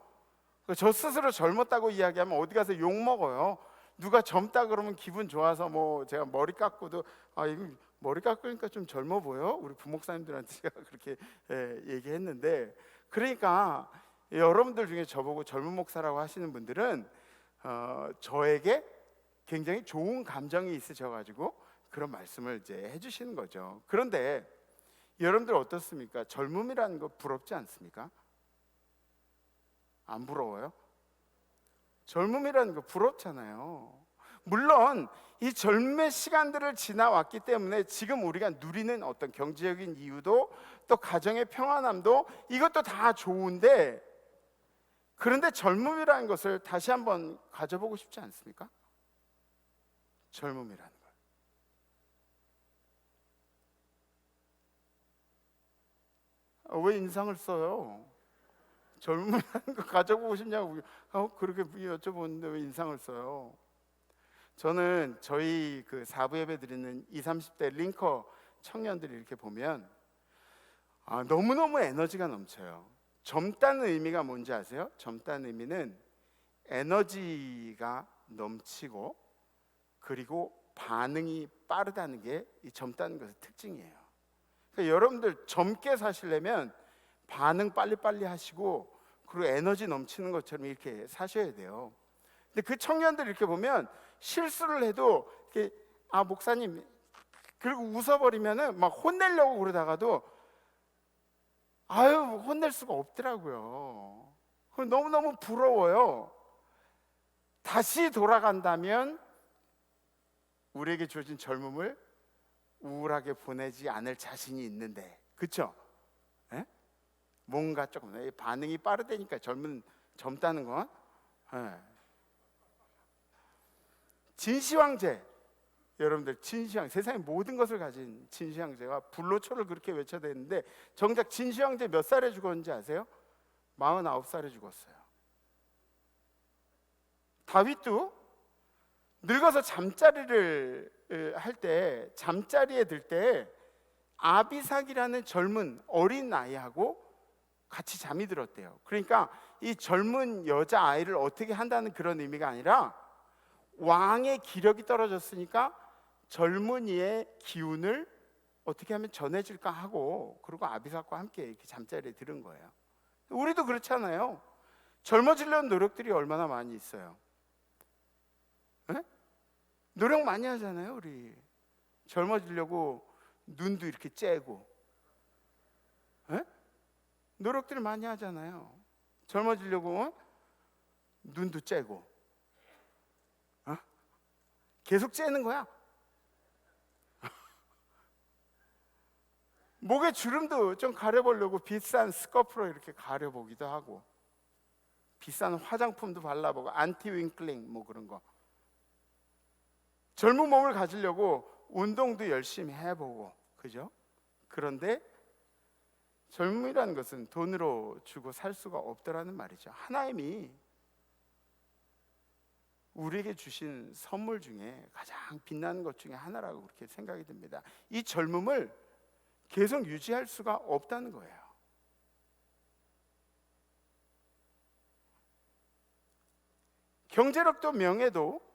저 스스로 젊었다고 이야기하면 어디 가서 욕 먹어요. 누가 젊다 그러면 기분 좋아서 제가 머리 깎고도 이거 머리 깎으니까 좀 젊어 보여? 우리 부목사님들한테 제가 그렇게 얘기했는데, 그러니까 여러분들 중에 저보고 젊은 목사라고 하시는 분들은 저에게 굉장히 좋은 감정이 있으셔가지고 그런 말씀을 이제 해주시는 거죠. 그런데 여러분들 어떻습니까? 젊음이라는 거 부럽지 않습니까? 안 부러워요? 젊음이라는 거 부럽잖아요. 물론 이 젊음의 시간들을 지나왔기 때문에 지금 우리가 누리는 어떤 경제적인 이유도 또 가정의 평안함도 이것도 다 좋은데, 그런데 젊음이라는 것을 다시 한번 가져보고 싶지 않습니까? 젊음이라는 걸. 왜 인상을 써요? 젊음이라는 거 가져보고 싶냐고 그렇게 여쭤보는데 왜 인상을 써요? 저는 저희 그 4부 예배 드리는 20, 30대 링커 청년들이 이렇게 보면 너무너무 에너지가 넘쳐요. 젊다는 의미가 뭔지 아세요? 젊다는 의미는 에너지가 넘치고 그리고 반응이 빠르다는 게 이 젊다는 것의 특징이에요. 그러니까 여러분들 젊게 사시려면 반응 빨리빨리 하시고 그리고 에너지 넘치는 것처럼 이렇게 사셔야 돼요. 근데 그 청년들 이렇게 보면 실수를 해도 이렇게 아 목사님 그리고 웃어버리면은 막 혼내려고 그러다가도 아유 혼낼 수가 없더라고요. 너무너무 부러워요. 다시 돌아간다면 우리에게 주어진 젊음을 우울하게 보내지 않을 자신이 있는데, 그렇죠? 뭔가 조금 반응이 빠르다니까 젊다는 건. 진시황제, 여러분들 진시황 세상의 모든 것을 가진 진시황제가 불로초를 그렇게 외쳐댔는데 정작 진시황제 몇 살에 죽었는지 아세요? 49살에 죽었어요. 다윗도 늙어서 잠자리를 할 때 잠자리에 들 때 아비삭이라는 젊은 어린 아이하고 같이 잠이 들었대요. 그러니까 이 젊은 여자 아이를 어떻게 한다는 그런 의미가 아니라 왕의 기력이 떨어졌으니까 젊은이의 기운을 어떻게 하면 전해질까 하고 그리고 아비삭과 함께 이렇게 잠자리에 들은 거예요. 우리도 그렇잖아요. 젊어지려는 노력들이 얼마나 많이 있어요. 노력 많이 하잖아요. 우리 젊어지려고 눈도 이렇게 째고 노력들을 많이 하잖아요. 젊어지려고 눈도 째고 계속 째는 거야. 목에 주름도 좀 가려보려고 비싼 스커프로 이렇게 가려보기도 하고 비싼 화장품도 발라보고 안티 윙클링 뭐 그런 거. 젊은 몸을 가지려고 운동도 열심히 해보고, 그죠? 그런데 젊음이라는 것은 돈으로 주고 살 수가 없더라는 말이죠. 하나님이 우리에게 주신 선물 중에 가장 빛나는 것 중에 하나라고 그렇게 생각이 듭니다. 이 젊음을 계속 유지할 수가 없다는 거예요. 경제력도 명예도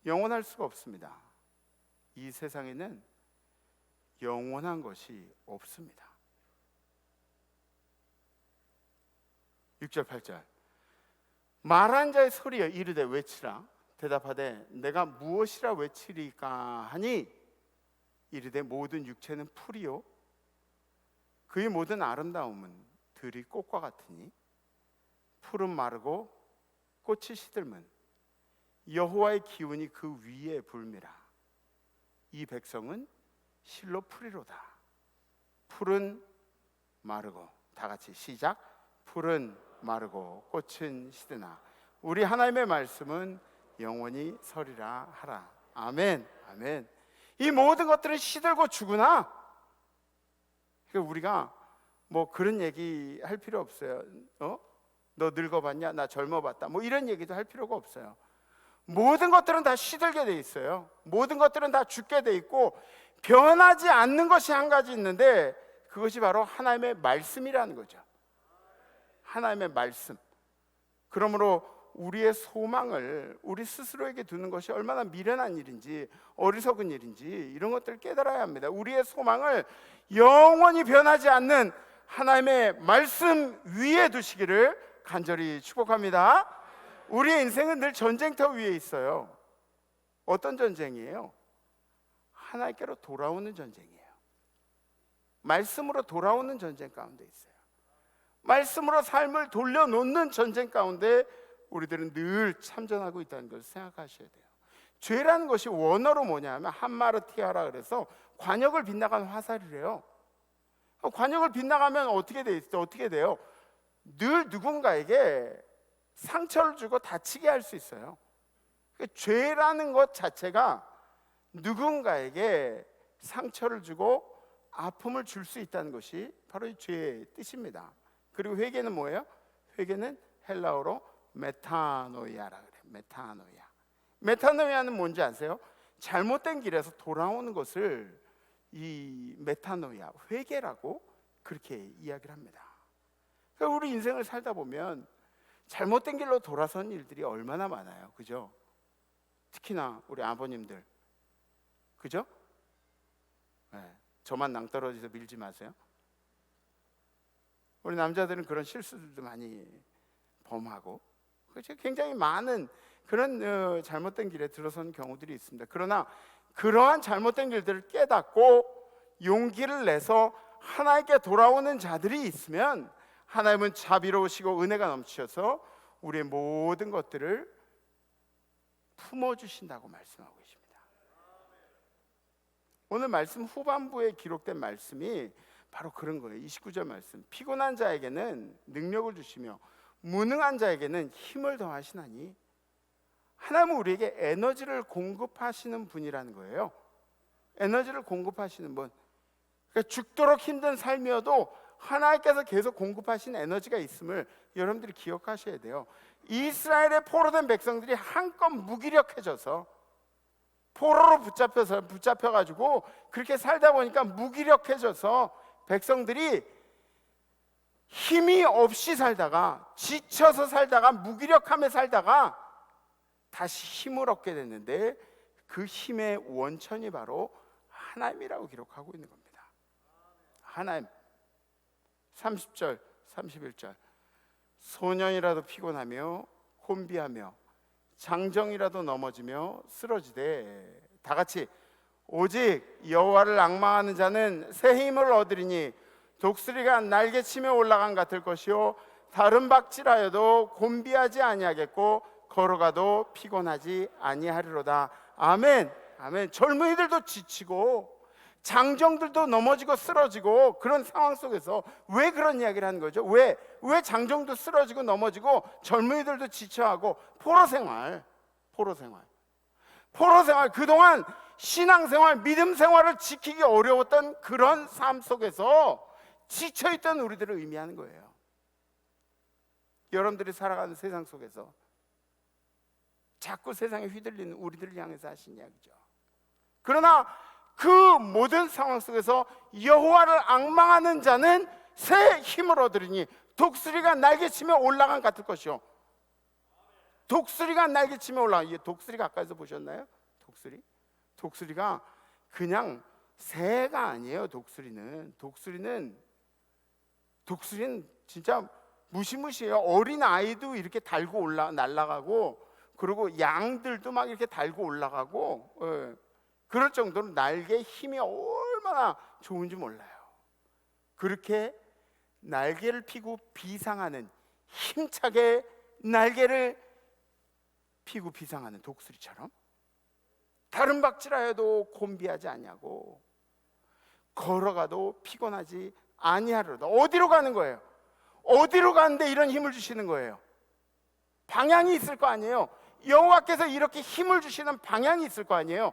영원할 수가 없습니다. 이 세상에는 영원한 것이 없습니다. 6절 8절 말한 자의 소리여 이르되 외치라 대답하되 내가 무엇이라 외치리까 하니 이르되 모든 육체는 풀이요 그의 모든 아름다움은 들이 꽃과 같으니 풀은 마르고 꽃이 시들면 여호와의 기운이 그 위에 불미라. 이 백성은 실로 풀이로다. 풀은 마르고, 다 같이 시작. 풀은 마르고 꽃은 시드나 우리 하나님의 말씀은 영원히 서리라 하라. 아멘. 아멘. 이 모든 것들은 시들고 죽으나 그러니까 우리가 뭐 그런 얘기 할 필요 없어요. 너 늙어봤냐? 나 젊어봤다. 뭐 이런 얘기도 할 필요가 없어요. 모든 것들은 다 시들게 돼 있어요. 모든 것들은 다 죽게 돼 있고 변하지 않는 것이 한 가지 있는데 그것이 바로 하나님의 말씀이라는 거죠. 하나님의 말씀. 그러므로 우리의 소망을 우리 스스로에게 두는 것이 얼마나 미련한 일인지 어리석은 일인지 이런 것들을 깨달아야 합니다. 우리의 소망을 영원히 변하지 않는 하나님의 말씀 위에 두시기를 간절히 축복합니다. 우리의 인생은 늘 전쟁터 위에 있어요. 어떤 전쟁이에요? 하나님께로 돌아오는 전쟁이에요. 말씀으로 돌아오는 전쟁 가운데 있어요. 말씀으로 삶을 돌려놓는 전쟁 가운데 우리들은 늘 참전하고 있다는 것을 생각하셔야 돼요. 죄라는 것이 원어로 뭐냐면 한마르티아라 그래서 관역을 빗나간 화살이래요. 관역을 빗나가면 어떻게 돼요? 늘 누군가에게 상처를 주고 다치게 할 수 있어요. 죄라는 것 자체가 누군가에게 상처를 주고 아픔을 줄 수 있다는 것이 바로 이 죄의 뜻입니다. 그리고 회개는 뭐예요? 회개는 헬라어로 메타노이아라 그래요. 메타노이아. 메타노이아는 뭔지 아세요? 잘못된 길에서 돌아오는 것을 이 메타노이아, 회개라고 그렇게 이야기를 합니다. 그러니까 우리 인생을 살다 보면 잘못된 길로 돌아선 일들이 얼마나 많아요. 그죠? 특히나 우리 아버님들 그죠? 네, 저만 낭떠러지서 밀지 마세요. 우리 남자들은 그런 실수들도 많이 범하고 그렇죠? 굉장히 많은 그런 잘못된 길에 들어선 경우들이 있습니다. 그러나 그러한 잘못된 길들을 깨닫고 용기를 내서 하나님께 돌아오는 자들이 있으면 하나님은 자비로우시고 은혜가 넘치셔서 우리의 모든 것들을 품어주신다고 말씀하고 계십니다. 오늘 말씀 후반부에 기록된 말씀이 바로 그런 거예요. 29절 말씀. 피곤한 자에게는 능력을 주시며 무능한 자에게는 힘을 더하시나니, 하나님은 우리에게 에너지를 공급하시는 분이라는 거예요. 에너지를 공급하시는 분. 그러니까 죽도록 힘든 삶이어도 하나님께서 계속 공급하신 에너지가 있음을 여러분들이 기억하셔야 돼요. 이스라엘의 포로된 백성들이 한껏 무기력해져서 포로로 붙잡혀가지고 그렇게 살다 보니까 무기력해져서 백성들이 힘이 없이 살다가 지쳐서 살다가 무기력함에 살다가 다시 힘을 얻게 됐는데 그 힘의 원천이 바로 하나님이라고 기록하고 있는 겁니다. 하나님. 30절 31절 소년이라도 피곤하며 곤비하며 장정이라도 넘어지며 쓰러지되, 다 같이 오직 여호와를 앙망하는 자는 새 힘을 얻으리니 독수리가 날개치며 올라간 같을 것이요 다른 박질하여도 곤비하지 아니하겠고 걸어가도 피곤하지 아니하리로다. 아멘. 아멘. 젊은이들도 지치고 장정들도 넘어지고 쓰러지고 그런 상황 속에서 왜 그런 이야기를 하는 거죠? 왜 장정도 쓰러지고 넘어지고 젊은이들도 지쳐하고 포로생활 그동안 신앙생활, 믿음생활을 지키기 어려웠던 그런 삶 속에서 지쳐있던 우리들을 의미하는 거예요. 여러분들이 살아가는 세상 속에서 자꾸 세상에 휘둘리는 우리들을 향해서 하신 이야기죠. 그러나 그 모든 상황 속에서 여호와를 앙망하는 자는 새 힘을 얻으리니 독수리가 날개치며 올라간 같을 것이요. 독수리가 날개치며 올라간, 독수리 가까이서 보셨나요? 독수리가 그냥 새가 아니에요. 독수리는 진짜 무시무시해요. 어린 아이도 이렇게 달고 날아가고, 그리고 양들도 막 이렇게 달고 올라가고, 그럴 정도로 날개의 힘이 얼마나 좋은지 몰라요. 그렇게 날개를 피고 비상하는, 힘차게 날개를 피고 비상하는 독수리처럼 다른 박질하여도 곤비하지 아니하고 걸어가도 피곤하지 아니하리로다. 어디로 가는 거예요? 어디로 가는데 이런 힘을 주시는 거예요? 방향이 있을 거 아니에요? 여호와께서 이렇게 힘을 주시는 방향이 있을 거 아니에요?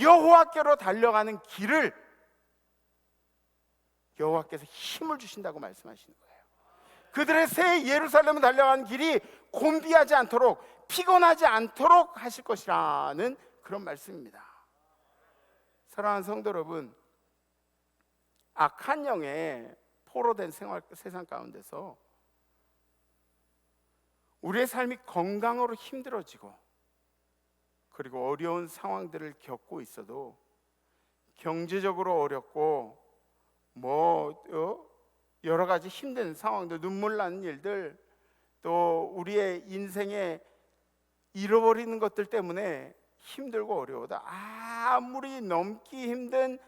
여호와께로 달려가는 길을 여호와께서 힘을 주신다고 말씀하시는 거예요. 그들의 새 예루살렘을 달려가는 길이 곤비하지 않도록, 피곤하지 않도록 하실 것이라는 그런 말씀입니다. 사랑하는 성도 여러분, 악한 영에 포로된 세상 가운데서 우리의 삶이 건강으로 힘들어지고, 그리고 어려운 상황들을 겪고 있어도, 경제적으로 어렵고 여러 가지 힘든 상황들, 눈물 나는 일들, 또 우리의 인생에 잃어버리는 것들 때문에 힘들고 어려워도, 아무리 넘기 힘든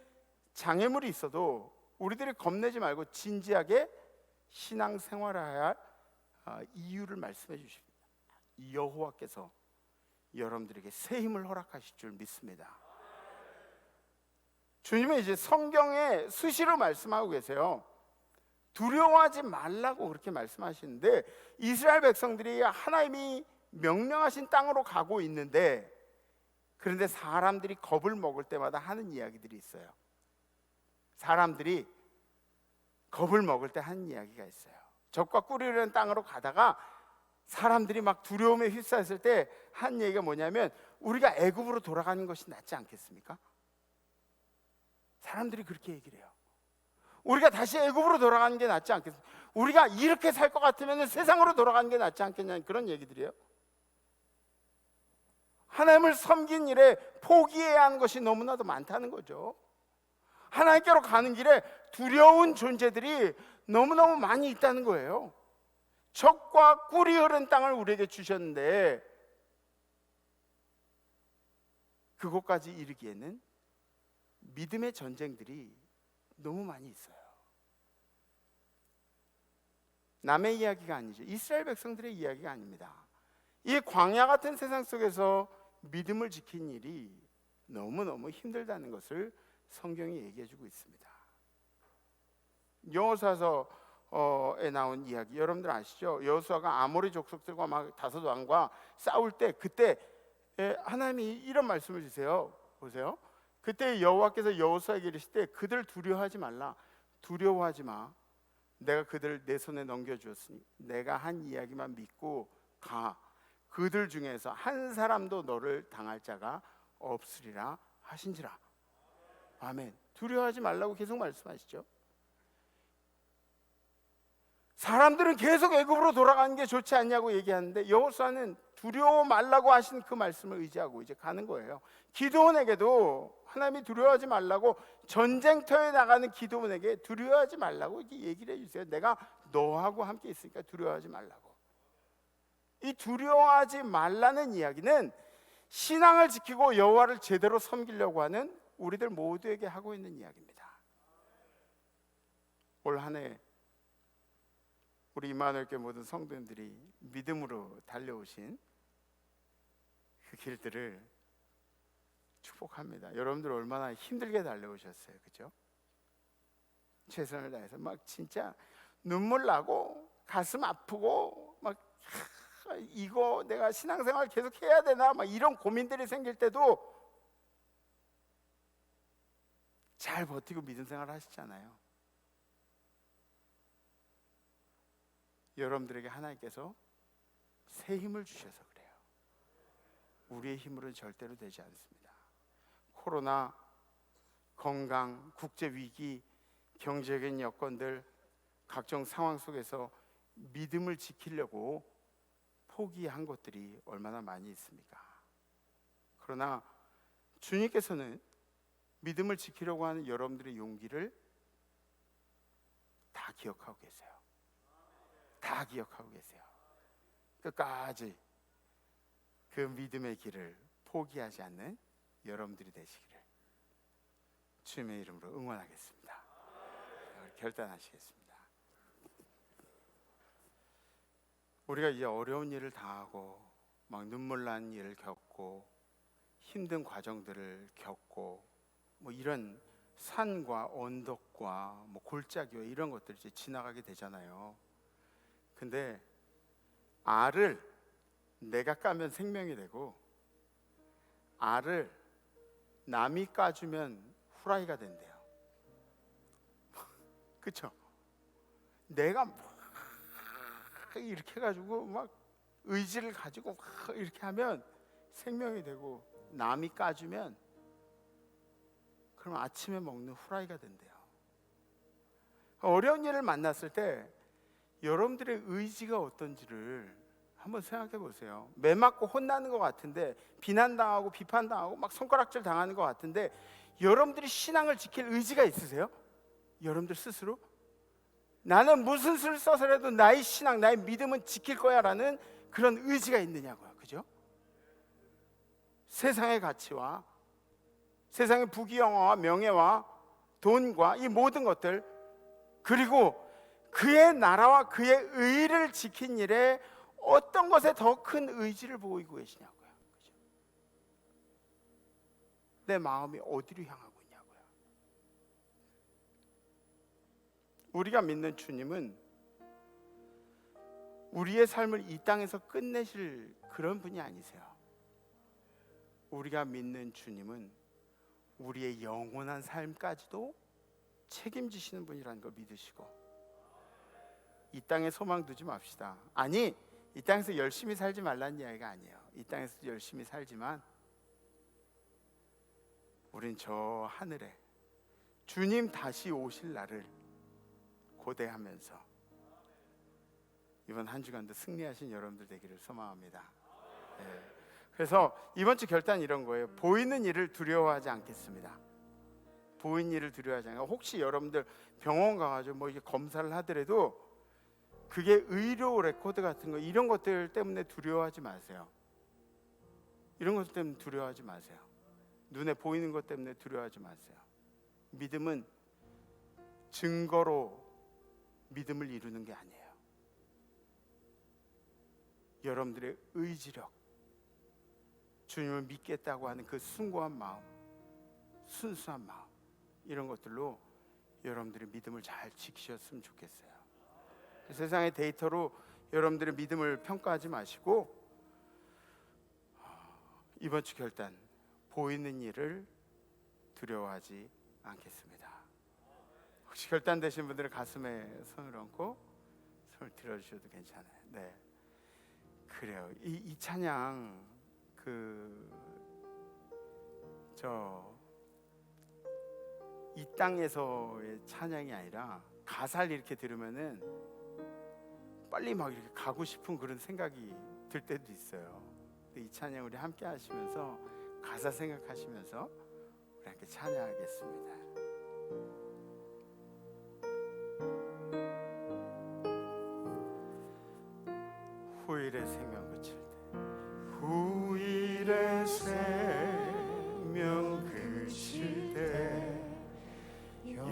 장애물이 있어도 우리들이 겁내지 말고 진지하게 신앙생활해야 할 이유를 말씀해 주십니다. 여호와께서 여러분들에게 새 힘을 허락하실 줄 믿습니다. 주님은 이제 성경에 수시로 말씀하고 계세요. 두려워하지 말라고 그렇게 말씀하시는데, 이스라엘 백성들이 하나님이 명령하신 땅으로 가고 있는데, 그런데 사람들이 겁을 먹을 때마다 하는 이야기들이 있어요. 사람들이 겁을 먹을 때 하는 이야기가 있어요. 적과 꿀이라는 땅으로 가다가 사람들이 막 두려움에 휩싸였을 때 한 얘기가 뭐냐면, 우리가 애굽으로 돌아가는 것이 낫지 않겠습니까? 사람들이 그렇게 얘기를 해요. 우리가 다시 애굽으로 돌아가는 게 낫지 않겠습니까? 우리가 이렇게 살 것 같으면 세상으로 돌아가는 게 낫지 않겠냐는 그런 얘기들이에요. 하나님을 섬긴 일에 포기해야 하는 것이 너무나도 많다는 거죠. 하나님께로 가는 길에 두려운 존재들이 너무너무 많이 있다는 거예요. 적과 꿀이 흐른 땅을 우리에게 주셨는데 그곳까지 이르기에는 믿음의 전쟁들이 너무 많이 있어요. 남의 이야기가 아니죠. 이스라엘 백성들의 이야기가 아닙니다. 이 광야 같은 세상 속에서 믿음을 지킨 일이 너무너무 힘들다는 것을 성경이 얘기해주고 있습니다. 여호수아서에 나온 이야기 여러분들 아시죠? 여호수아가 아모리 족속들과 막 다섯 왕과 싸울 때 그때 하나님이 이런 말씀을 주세요. 보세요. 그때 여호와께서 여호수아에게 이르실 때 그들 두려워하지 말라. 두려워하지 마. 내가 그들을 내 손에 넘겨주었으니 내가 한 이야기만 믿고 가. 그들 중에서 한 사람도 너를 당할 자가 없으리라 하신지라. 아멘. 두려워하지 말라고 계속 말씀하시죠. 사람들은 계속 애굽으로 돌아가는 게 좋지 않냐고 얘기하는데 여호수아는 두려워 말라고 하신 그 말씀을 의지하고 이제 가는 거예요. 기드온에게도 하나님이 두려워하지 말라고, 전쟁터에 나가는 기드온에게 두려워하지 말라고 이렇게 얘기를 해주세요. 내가 너하고 함께 있으니까 두려워하지 말라고. 이 두려워하지 말라는 이야기는 신앙을 지키고 여호와를 제대로 섬기려고 하는 우리들 모두에게 하고 있는 이야기입니다. 올 한 해 우리 임마누엘교회 모든 성도님들이 믿음으로 달려오신 그 길들을 축복합니다. 여러분들 얼마나 힘들게 달려오셨어요, 그죠? 최선을 다해서 막 진짜 눈물 나고 가슴 아프고 막 이거 내가 신앙생활 계속 해야 되나 막 이런 고민들이 생길 때도 잘 버티고 믿음 생활 하시잖아요. 여러분들에게 하나님께서 새 힘을 주셔서 그래요. 우리의 힘으로는 절대로 되지 않습니다. 코로나, 건강, 국제 위기, 경제적인 여건들, 각종 상황 속에서 믿음을 지키려고 포기한 것들이 얼마나 많이 있습니까? 그러나 주님께서는 믿음을 지키려고 하는 여러분들의 용기를 다 기억하고 계세요. 다 기억하고 계세요. 끝까지 그 믿음의 길을 포기하지 않는 여러분들이 되시기를 주님의 이름으로 응원하겠습니다. 결단하시겠습니다. 우리가 이 어려운 일을 당하고 막 눈물 난 일을 겪고 힘든 과정들을 겪고 뭐 이런 산과 언덕과 뭐 골짜기와 이런 것들이 이제 지나가게 되잖아요. 근데 알을 내가 까면 생명이 되고 알을 남이 까주면 후라이가 된대요. 그쵸? 내가 막 이렇게 해가지고 막 의지를 가지고 막 이렇게 하면 생명이 되고 남이 까주면 그럼 아침에 먹는 후라이가 된대요. 어려운 일을 만났을 때 여러분들의 의지가 어떤지를 한번 생각해 보세요. 매 맞고 혼나는 것 같은데, 비난당하고 비판당하고 막 손가락질 당하는 것 같은데 여러분들이 신앙을 지킬 의지가 있으세요? 여러분들 스스로? 나는 무슨 수를 써서라도 나의 신앙, 나의 믿음은 지킬 거야 라는 그런 의지가 있느냐고요. 그죠? 세상의 가치와 세상의 부귀영화와 명예와 돈과 이 모든 것들, 그리고 그의 나라와 그의 의를 지킨 일에 어떤 것에 더 큰 의지를 보이고 계시냐고요. 그죠? 내 마음이 어디로 향하고 있냐고요. 우리가 믿는 주님은 우리의 삶을 이 땅에서 끝내실 그런 분이 아니세요. 우리가 믿는 주님은 우리의 영원한 삶까지도 책임지시는 분이라는 걸 믿으시고, 이 땅에 소망 두지 맙시다. 아니, 이 땅에서 열심히 살지 말라는 이야기가 아니에요. 이 땅에서 열심히 살지만 우린 저 하늘에 주님 다시 오실 날을 고대하면서 이번 한 주간도 승리하신 여러분들 되기를 소망합니다. 네. 그래서 이번 주 결단 이런 거예요. 보이는 일을 두려워하지 않겠습니다. 보이는 일을 두려워하지 않고, 혹시 여러분들 병원 가가지고 뭐 이게 검사를 하더라도 그게 의료 레코드 같은 거, 이런 것들 때문에 두려워하지 마세요. 이런 것 때문에 두려워하지 마세요. 눈에 보이는 것 때문에 두려워하지 마세요. 믿음은 증거로 믿음을 이루는 게 아니에요. 여러분들의 의지력, 주님을 믿겠다고 하는 그 숭고한 마음, 순수한 마음, 이런 것들로 여러분들의 믿음을 잘 지키셨으면 좋겠어요. 세상의 데이터로 여러분들의 믿음을 평가하지 마시고, 이번 주 결단, 보이는 일을 두려워하지 않겠습니다. 혹시 결단되신 분들은 가슴에 손을 얹고 손을 들어주셔도 괜찮아요. 네, 그래요. 이 찬양 이 땅에서의 찬양이 아니라 가사를 이렇게 들으면은 빨리 막 이렇게 가고 싶은 그런 생각이 들 때도 있어요. 이 찬양 우리 함께 하시면서 가사 생각하시면서 우리 함께 찬양하겠습니다. 후일의 생명 그칠 때, 후일의 생명 그칠 때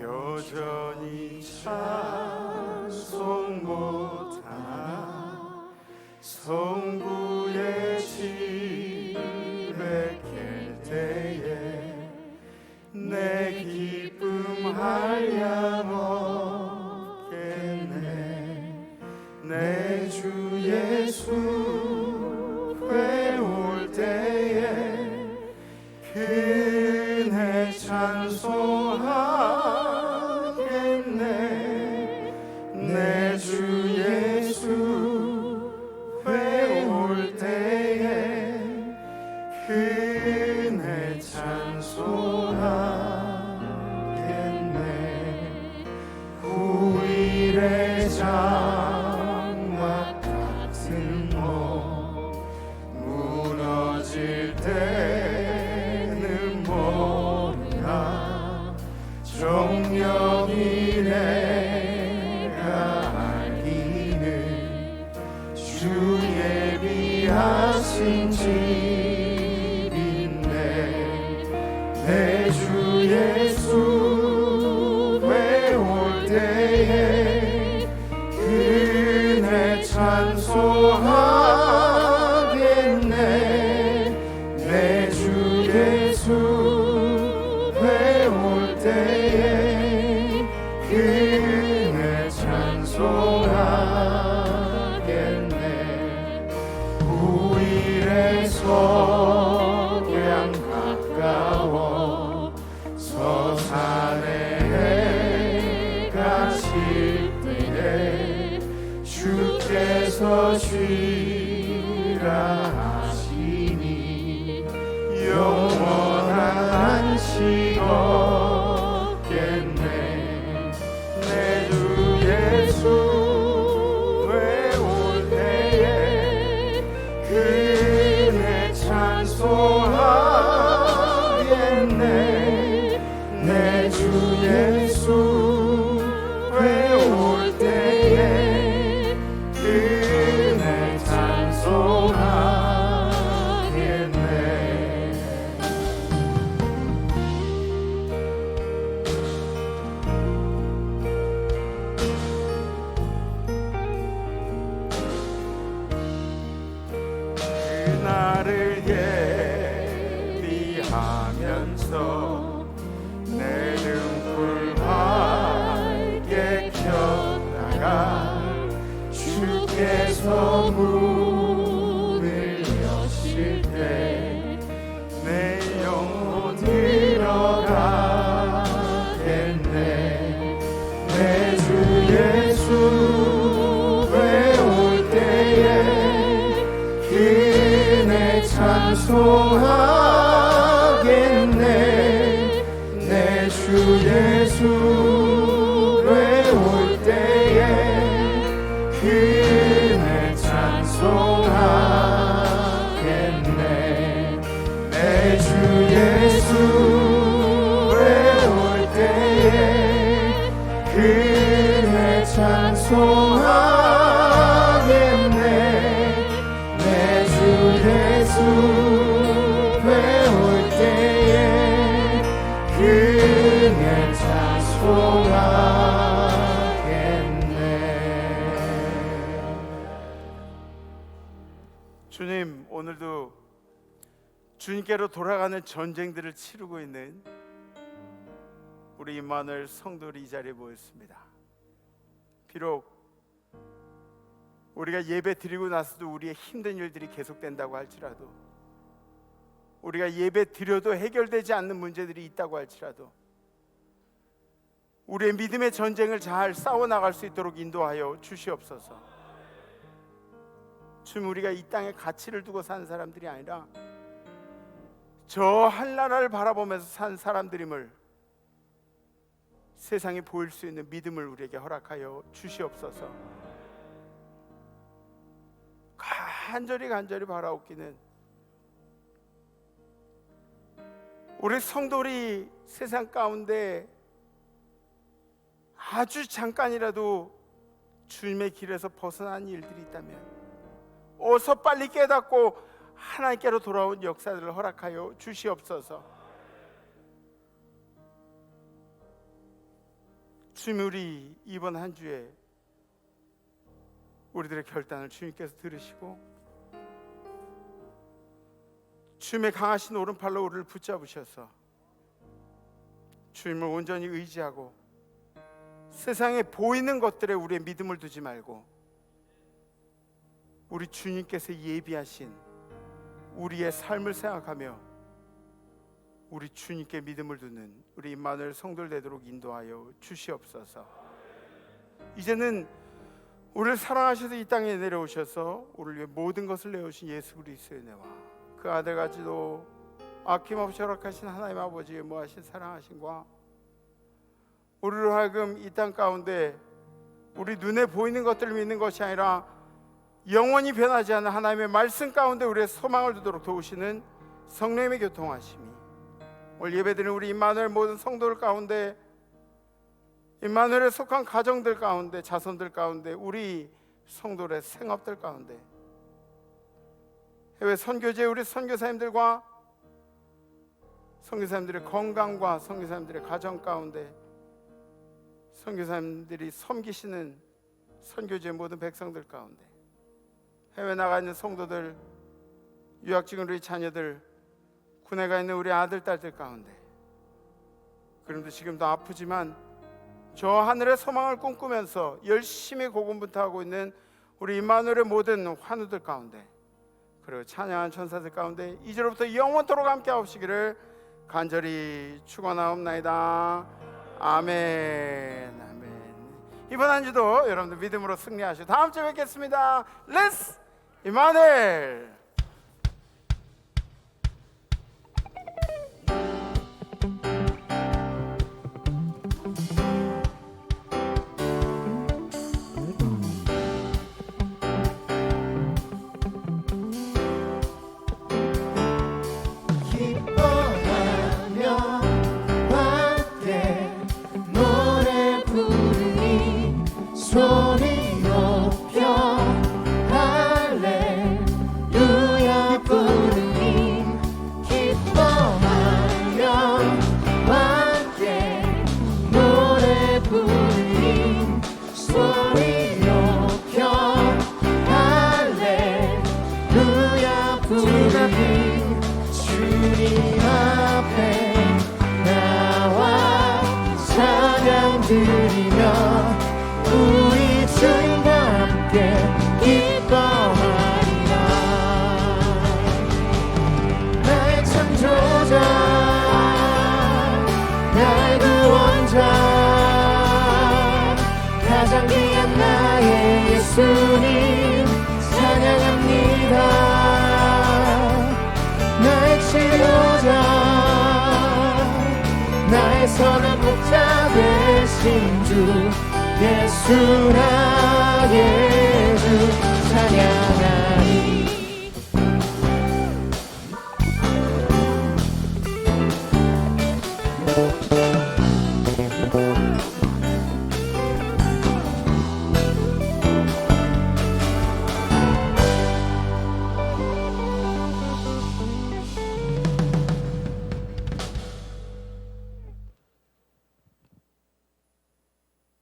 여전히 찬송 못하나 성부의 집에 갤 때에 내 기쁨 한량 없겠네. 내 주 예수 회올 때에 그네 찬송하겠네. 내 주 예수 회올 때에 그네 찬송하겠네. 후일의 장막 같은 몸 무너질 때는 모르나 정령이 내가 알기는 주 예비하신 집인데 내 주 예수 회올 때에 그네 찬송하겠네. 내 주 예수 회올 때에 그네 찬송하겠네. 후일의 석양 가까워 서산에 해가 질 때에 주께서 쉬라 하시니 영원한 안식 없겠네. 내 주 예수 회올 때에 그네 찬송하겠네. 내 주 예수 회올 때에 그네 찬송하겠네. 그날을 예비하면서 내 등불 밝게 켰다가 주께서 문을 여실 때 내 영혼 들어가겠네. 내 주 예수 회올 때에 그네 찬송하겠네. 내 주 예수 회올 때에 그네 찬송 그대 찬송하겠네. 내 주 예수 배울 때에 그대 찬송하겠네. 주님, 오늘도 주님께로 돌아가는 전쟁들을 치르고 있는 우리 임마누엘 성도들이 이 자리에 모였습니다. 비록 우리가 예배 드리고 나서도 우리의 힘든 일들이 계속된다고 할지라도, 우리가 예배 드려도 해결되지 않는 문제들이 있다고 할지라도, 우리의 믿음의 전쟁을 잘 싸워나갈 수 있도록 인도하여 주시옵소서. 주님, 우리가 이 땅에 가치를 두고 사는 사람들이 아니라 저 한나라를 바라보면서 산 사람들임을 세상에 보일 수 있는 믿음을 우리에게 허락하여 주시옵소서. 간절히 바라옵기는 우리 성도들이 세상 가운데 아주 잠깐이라도 주님의 길에서 벗어난 일들이 있다면 어서 빨리 깨닫고 하나님께로 돌아온 역사들을 허락하여 주시옵소서. 주님, 우리 이번 한 주에 우리들의 결단을 주님께서 들으시고 주님의 강하신 오른팔로 우리를 붙잡으셔서 주님을 온전히 의지하고 세상에 보이는 것들에 우리의 믿음을 두지 말고 우리 주님께서 예비하신 우리의 삶을 생각하며 우리 주님께 믿음을 두는 우리 임마누엘 성도들 되도록 인도하여 주시옵소서. 이제는 우리를 사랑하셔서 이 땅에 내려오셔서 우리를 위해 모든 것을 내오신 예수 그리스도의 은혜와 그 아들까지도 아낌없이 허락하신 하나님 아버지의 무하신 사랑하심과 우리로 하여금 이 땅 가운데 우리 눈에 보이는 것들을 믿는 것이 아니라 영원히 변하지 않는 하나님의 말씀 가운데 우리의 소망을 두도록 도우시는 성령님의 교통하심이 오늘 예배드리는 우리 임마누엘 모든 성도들 가운데, 임마누엘에 속한 가정들 가운데, 자손들 가운데, 우리 성도들의 생업들 가운데, 해외 선교지의 우리 선교사님들과 선교사님들의 건강과 선교사님들의 가정 가운데, 선교사님들이 섬기시는 선교지의 모든 백성들 가운데, 해외 나가 있는 성도들, 유학 중인 우리 자녀들, 군에 가 있는 우리 아들, 딸들 가운데, 그런데 지금도 아프지만 저 하늘의 소망을 꿈꾸면서 열심히 고군분투하고 있는 우리 임마누엘의 모든 환우들 가운데, 그리고 찬양한 천사들 가운데 이제로부터 영원토록 함께 하옵시기를 간절히 축원하옵나이다. 아멘. 아멘. 이번 한 주도 여러분들 믿음으로 승리하시고 다음 주에 뵙겠습니다. 렛츠 임마누엘. 소리 높여 할렐루야 부르니 기뻐하며 함께 노래 부르니 소리 높여 할렐루야 부르니 주님 앞에 나와 찬양 드리며 우리 주님과 함께 기뻐하리라. 나의 창조자 나의 구원자 가장 귀한 나의 예수님 찬양합니다. 나의 치료자 나의 선한 목자 되신 주 예수 나의 주 찬양하리.